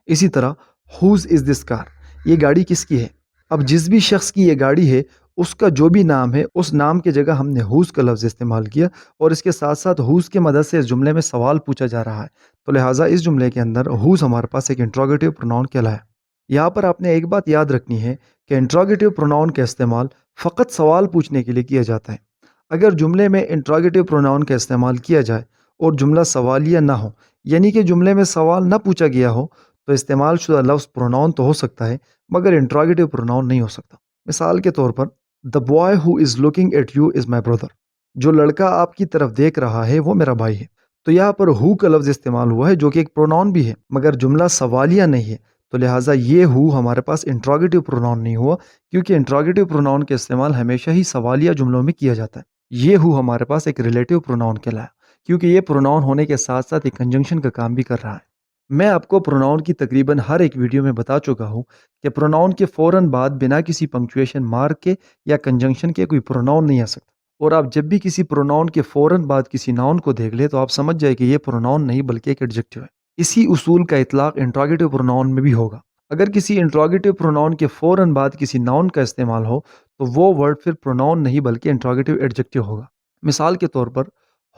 اسی طرح ہوز از دس کار، یہ گاڑی کس کی ہے؟ اب جس بھی شخص کی یہ گاڑی ہے اس کا جو بھی نام ہے اس نام کی جگہ ہم نے ہوز کا لفظ استعمال کیا، اور اس کے ساتھ ساتھ ہوز کی مدد سے اس جملے میں سوال پوچھا جا رہا ہے، تو لہٰذا اس جملے کے اندر ہوز ہمارے پاس ایک انٹروگیٹو پروناؤن کہلایا ہے۔ یہاں پر آپ نے ایک بات یاد رکھنی ہے کہ انٹروگیٹو پروناؤن کا استعمال فقط سوال پوچھنے کے لیے کیا جاتا ہے۔ اگر جملے میں انٹروگیٹو پروناؤن کا استعمال کیا جائے اور جملہ سوالیہ نہ ہو، یعنی کہ جملے میں سوال نہ پوچھا گیا ہو، تو استعمال شدہ لفظ پروناؤن تو ہو سکتا ہے مگر انٹروگیٹو پروناؤن نہیں ہو سکتا۔ مثال کے طور پر The boy who is looking at you is my brother، جو لڑکا آپ کی طرف دیکھ رہا ہے وہ میرا بھائی ہے۔ تو یہاں پر ہو کا لفظ استعمال ہوا ہے جو کہ ایک پروناؤن بھی ہے مگر جملہ سوالیہ نہیں ہے، تو لہٰذا یہ ہو ہمارے پاس انٹروگیٹو پروناؤن نہیں ہوا، کیونکہ انٹروگیٹو پروناؤن کا استعمال ہمیشہ ہی سوالیہ جملوں میں کیا جاتا ہے۔ یہ ہو ہمارے پاس ایک ریلیٹو پروناؤن کہلایا کیونکہ یہ پروناؤن ہونے کے ساتھ ساتھ ایک کنجنکشن کا کام بھی کر رہا ہے۔ میں آپ کو پروناؤن کی تقریباً ہر ایک ویڈیو میں بتا چکا ہوں کہ پروناؤن کے فوراً بعد بنا کسی پنکچویشن مارک کے یا کنجنکشن کے کوئی پروناؤن نہیں آ سکتا، اور آپ جب بھی کسی پروناؤن کے فوراً بعد کسی ناؤن کو دیکھ لیں تو آپ سمجھ جائے کہ یہ پروناؤن نہیں بلکہ ایک ایڈجیکٹیو ہے۔ اسی اصول کا اطلاق انٹروگیٹو پروناؤن میں بھی ہوگا۔ اگر کسی انٹروگیٹو پروناؤن کے فوراً بعد کسی ناؤن کا استعمال ہو تو وہ ورڈ پھر پروناؤن نہیں بلکہ انٹروگیٹو ایڈجیکٹیو ہوگا۔ مثال کے طور پر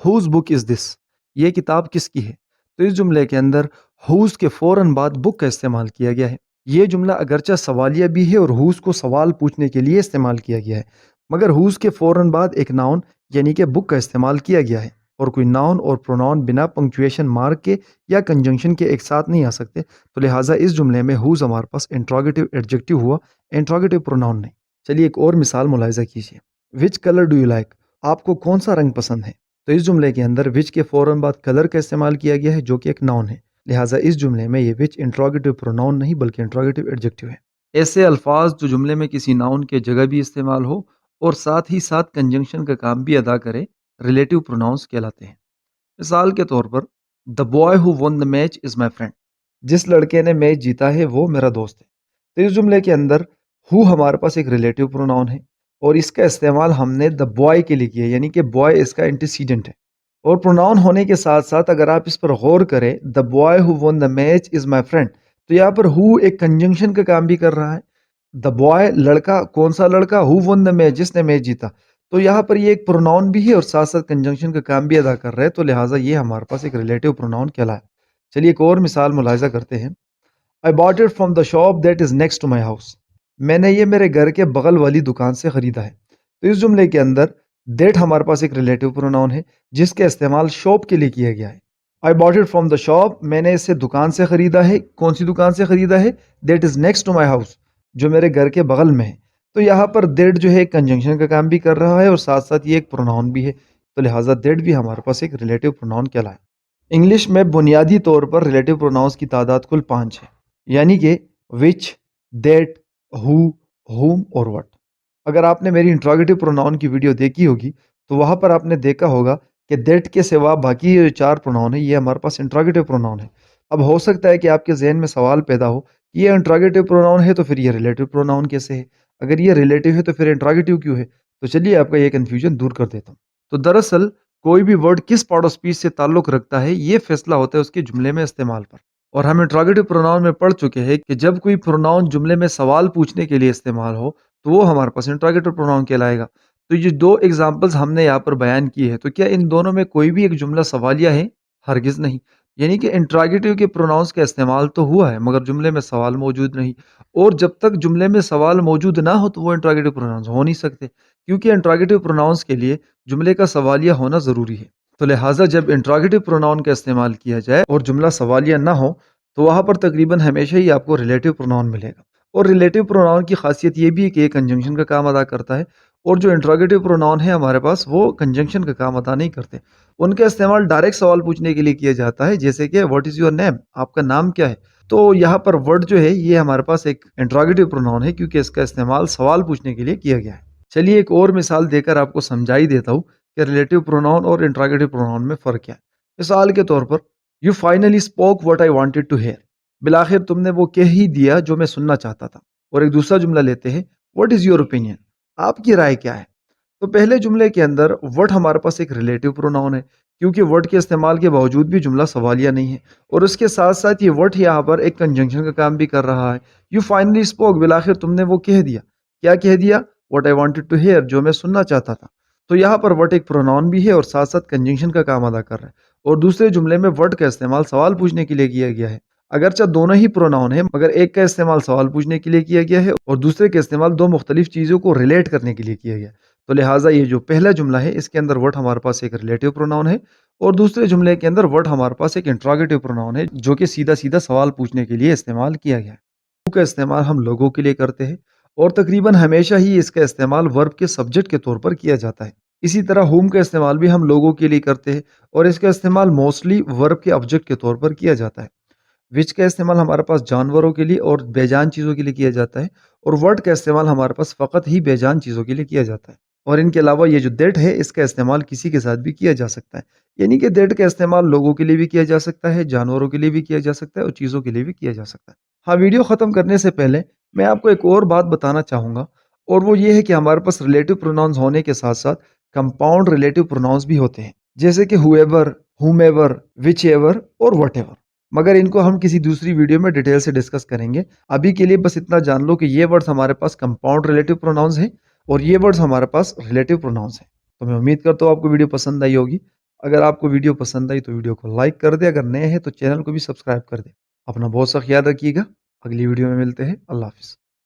ہوز بک از دس، یہ کتاب کس کی ہے؟ تو اس جملے کے اندر ہوز کے فوراً بعد بک کا استعمال کیا گیا ہے۔ یہ جملہ اگرچہ سوالیہ بھی ہے اور ہوز کو سوال پوچھنے کے لیے استعمال کیا گیا ہے، مگر ہوز کے فوراً بعد ایک ناؤن یعنی کہ بک کا استعمال کیا گیا ہے، اور کوئی ناؤن اور پروناؤن بنا پنکچویشن مارک کے یا کنجنکشن کے ایک ساتھ نہیں آ سکتے، تو لہٰذا اس جملے میں ہوز ہمارے پاس انٹروگیٹو ایڈجیکٹیو ہوا، انٹروگیٹو پروناؤن نہیں۔ چلیے ایک اور مثال ملاحظہ کیجیے، وچ کلر ڈو یو لائک، آپ کو کون سا رنگ پسند ہے؟ تو اس جملے کے اندر وچ کے فوراً بعد کلر کا استعمال کیا گیا ہے جو کہ ایک ناؤن ہے، لہٰذا اس جملے میں یہ وچ انٹروگیٹو پروناؤن نہیں بلکہ انٹروگیٹو ایڈجیکٹیو ہے۔ ایسے الفاظ جو جملے میں کسی ناؤن کے جگہ بھی استعمال ہو اور ساتھ ہی ساتھ کنجنکشن کا کام بھی ادا کرے ریلیٹو پروناؤنس کہلاتے ہیں۔ مثال کے طور پر The boy who won the match is my friend، جس لڑکے نے میچ جیتا ہے وہ میرا دوست ہے۔ تو اس جملے کے اندر ہو ہمارے پاس ایک ریلیٹو پروناؤن ہے اور اس کا استعمال ہم نے the boy کے لیے کیا، یعنی کہ boy اس کا انٹیسیڈنٹ ہے، اور پروناؤن ہونے کے ساتھ ساتھ اگر آپ اس پر غور کریں the boy who won the match is my friend، تو یہاں پر who ایک کنجنکشن کا کام بھی کر رہا ہے۔ the boy لڑکا، کون سا لڑکا؟ who won the match، جس نے میچ جیتا، تو یہاں پر یہ ایک پروناؤن بھی ہے اور ساتھ ساتھ کنجنکشن کا کام بھی ادا کر رہا ہے، تو لہٰذا یہ ہمارے پاس ایک ریلیٹو پروناؤن کہلایا۔ چلیے ایک اور مثال ملاحظہ کرتے ہیں، I bought it from the shop that is next to my house، میں نے یہ میرے گھر کے بغل والی دکان سے خریدا ہے۔ تو اس جملے کے اندر دیٹ ہمارے پاس ایک ریلیٹو پروناؤن ہے جس کا استعمال شاپ کے لیے کیا گیا ہے۔ I bought it from the shop، میں نے اسے دکان سے خریدا ہے۔ کون سی دکان سے خریدا ہے؟ That is next to my house، جو میرے گھر کے بغل میں ہے۔ تو یہاں پر دیٹ جو ہے ایک کنجنکشن کا کام بھی کر رہا ہے اور ساتھ ساتھ یہ ایک پروناؤن بھی ہے، تو لہٰذا دیٹ بھی ہمارے پاس ایک ریلیٹو پروناؤن کہلائے۔ انگلش میں بنیادی طور پر ریلیٹو پروناؤنس کی تعداد کل 5 ہے، یعنی کہ وچ، دیٹ، ہو، ہوم اور وٹ۔ اگر آپ نے میری انٹراگیٹو پروناؤن کی ویڈیو دیکھی ہوگی تو وہاں پر آپ نے دیکھا ہوگا کہ دیٹ کے سوا باقی جو 4 پروناؤن ہیں یہ ہمارے پاس انٹراگیٹو پروناؤن ہے۔ اب ہو سکتا ہے کہ آپ کے ذہن میں سوال پیدا ہو کہ یہ انٹراگیٹو پروناؤن ہے تو پھر یہ ریلیٹو پروناؤن کیسے ہے؟ اگر یہ ریلیٹو ہے تو پھر انٹراگیٹو کیوں ہے؟ تو چلیے آپ کا یہ کنفیوژن دور کر دیتا ہوں۔ تو دراصل کوئی بھی ورڈ کس پارٹ آف اسپیچ سے تعلق رکھتا ہے یہ فیصلہ ہوتا ہے اس کے جملے میں استعمال پر۔ اور ہم انٹراگیٹو پروناؤن میں پڑھ چکے ہیں کہ جب کوئی پروناؤن جملے میں سوال پوچھنے کے لیے استعمال ہو تو وہ ہمارے پاس انٹراگیٹو پروناؤن کہلائے گا۔ تو یہ 2 ایگزامپلز ہم نے یہاں پر بیان کی ہے، تو کیا ان دونوں میں کوئی بھی ایک جملہ سوالیہ ہے؟ ہرگز نہیں۔ یعنی کہ انٹراگیٹو کے پروناؤنس کا استعمال تو ہوا ہے مگر جملے میں سوال موجود نہیں، اور جب تک جملے میں سوال موجود نہ ہو تو وہ انٹراگیٹو پروناؤنس ہو نہیں سکتے، کیونکہ انٹراگیٹو پروناؤنس کے لیے جملے کا سوالیہ ہونا ضروری ہے۔ تو لہٰذا جب انٹراگیٹو پروناؤن کا استعمال کیا جائے اور جملہ سوالیہ نہ ہو تو وہاں پر تقریباً ہمیشہ ہی آپ کو ریلیٹو پروناؤن ملے گا۔ اور ریلیٹو پروناؤن کی خاصیت یہ بھی ہے کہ یہ کنجنکشن کا کام ادا کرتا ہے، اور جو انٹراگیٹو پروناؤن ہے ہمارے پاس وہ کنجنکشن کا کام ادا نہیں کرتے۔ ان کا استعمال ڈائریکٹ سوال پوچھنے کے لیے کیا جاتا ہے، جیسے کہ واٹ از یور نیم، آپ کا نام کیا ہے؟ تو یہاں پر ورڈ جو ہے یہ ہمارے پاس ایک انٹراگیٹو پروناؤن ہے کیونکہ اس کا استعمال سوال پوچھنے کے لیے کیا گیا ہے۔ چلیے ایک اور مثال دے کر آپ کو سمجھا ہی دیتا ہوں کہ ریلیٹو پروناؤن اور انٹراگیٹو پروناؤن میں فرق کیا ہے۔ مثال کے طور پر you finally spoke what I wanted to hear, بالآخر تم نے وہ کہہ ہی دیا جو میں سننا چاہتا تھا۔ اور ایک دوسرا جملہ لیتے ہیں، واٹ از یور اوپینین، آپ کی رائے کیا ہے؟ تو پہلے جملے کے اندر وٹ ہمارے پاس ایک ریلیٹو پروناؤن ہے کیونکہ وٹ کے استعمال کے باوجود بھی جملہ سوالیہ نہیں ہے، اور اس کے ساتھ ساتھ یہ وٹ یہاں پر ایک کنجنکشن کا کام بھی کر رہا ہے۔ یو فائنلی اسپوک، بالآخر تم نے وہ کہہ دیا، کیا کہہ دیا؟ What I wanted to hear, جو میں سننا چاہتا تھا۔ تو یہاں پر وٹ ایک پروناؤن بھی ہے اور ساتھ ساتھ کنجنکشن کا کام ادا کر رہا ہے، اور دوسرے جملے میں وٹ کا استعمال سوال پوچھنے کے لیے کیا گیا ہے۔ اگرچہ دونوں ہی پروناؤن ہیں مگر ایک کا استعمال سوال پوچھنے کے لیے کیا گیا ہے اور دوسرے کا استعمال 2 مختلف چیزوں کو ریلیٹ کرنے کے لیے کیا گیا ہے۔ تو لہٰذا یہ جو پہلا جملہ ہے اس کے اندر وٹ ہمارے پاس ایک ریلیٹو پروناؤن ہے، اور دوسرے جملے کے اندر وٹ ہمارے پاس ایک انٹراگیٹو پروناؤن ہے جو کہ سیدھا سیدھا سوال پوچھنے کے لیے استعمال کیا گیا ہے۔ ہو کا استعمال ہم لوگوں کے لیے کرتے ہیں اور تقریباً ہمیشہ ہی اس کا استعمال ورب کے سبجیکٹ کے طور پر کیا جاتا ہے۔ اسی طرح ہوم کا استعمال بھی ہم لوگوں کے لیے کرتے ہیں اور اس کا استعمال موسٹلی ورب کے آبجیکٹ کے طور پر کیا جاتا ہے۔ وچ کا استعمال ہمارے پاس جانوروں کے لیے اور بے جان چیزوں کے لیے کیا جاتا ہے، اور ورڈ کا استعمال ہمارے پاس فقط ہی بے جان چیزوں کے لیے کیا جاتا ہے۔ اور ان کے علاوہ یہ جو دیٹ ہے اس کا استعمال کسی کے ساتھ بھی کیا جا سکتا ہے، یعنی کہ دیٹ کا استعمال لوگوں کے لیے بھی کیا جا سکتا ہے، جانوروں کے لیے بھی کیا جا سکتا ہے اور چیزوں کے لیے بھی کیا جا سکتا ہے۔ ہاں، ویڈیو ختم کرنے سے پہلے میں آپ کو ایک اور بات بتانا چاہوں گا، اور وہ یہ ہے کہ ہمارے پاس ریلیٹو پروناؤنس ہونے کے ساتھ ساتھ کمپاؤنڈ ریلیٹو پروناؤنس بھی ہوتے ہیں، جیسے کہ whoever, whomever, whichever اور وٹ ایور، مگر ان کو ہم کسی دوسری ویڈیو میں ڈیٹیل سے ڈسکس کریں گے۔ ابھی کے لیے بس اتنا جان لو کہ یہ ورڈز ہمارے پاس کمپاؤنڈ ریلیٹو پروناؤنس ہیں اور یہ ورڈز ہمارے پاس ریلیٹو پروناؤنس ہیں۔ تو میں امید کرتا ہوں آپ کو ویڈیو پسند آئی ہوگی۔ اگر آپ کو ویڈیو پسند آئی تو ویڈیو کو لائک کر دے، اگر نئے ہیں تو چینل کو بھی سبسکرائب کر دے۔ اپنا بہت سا خیال رکھیے گا، اگلی ویڈیو میں ملتے ہیں، اللہ حافظ۔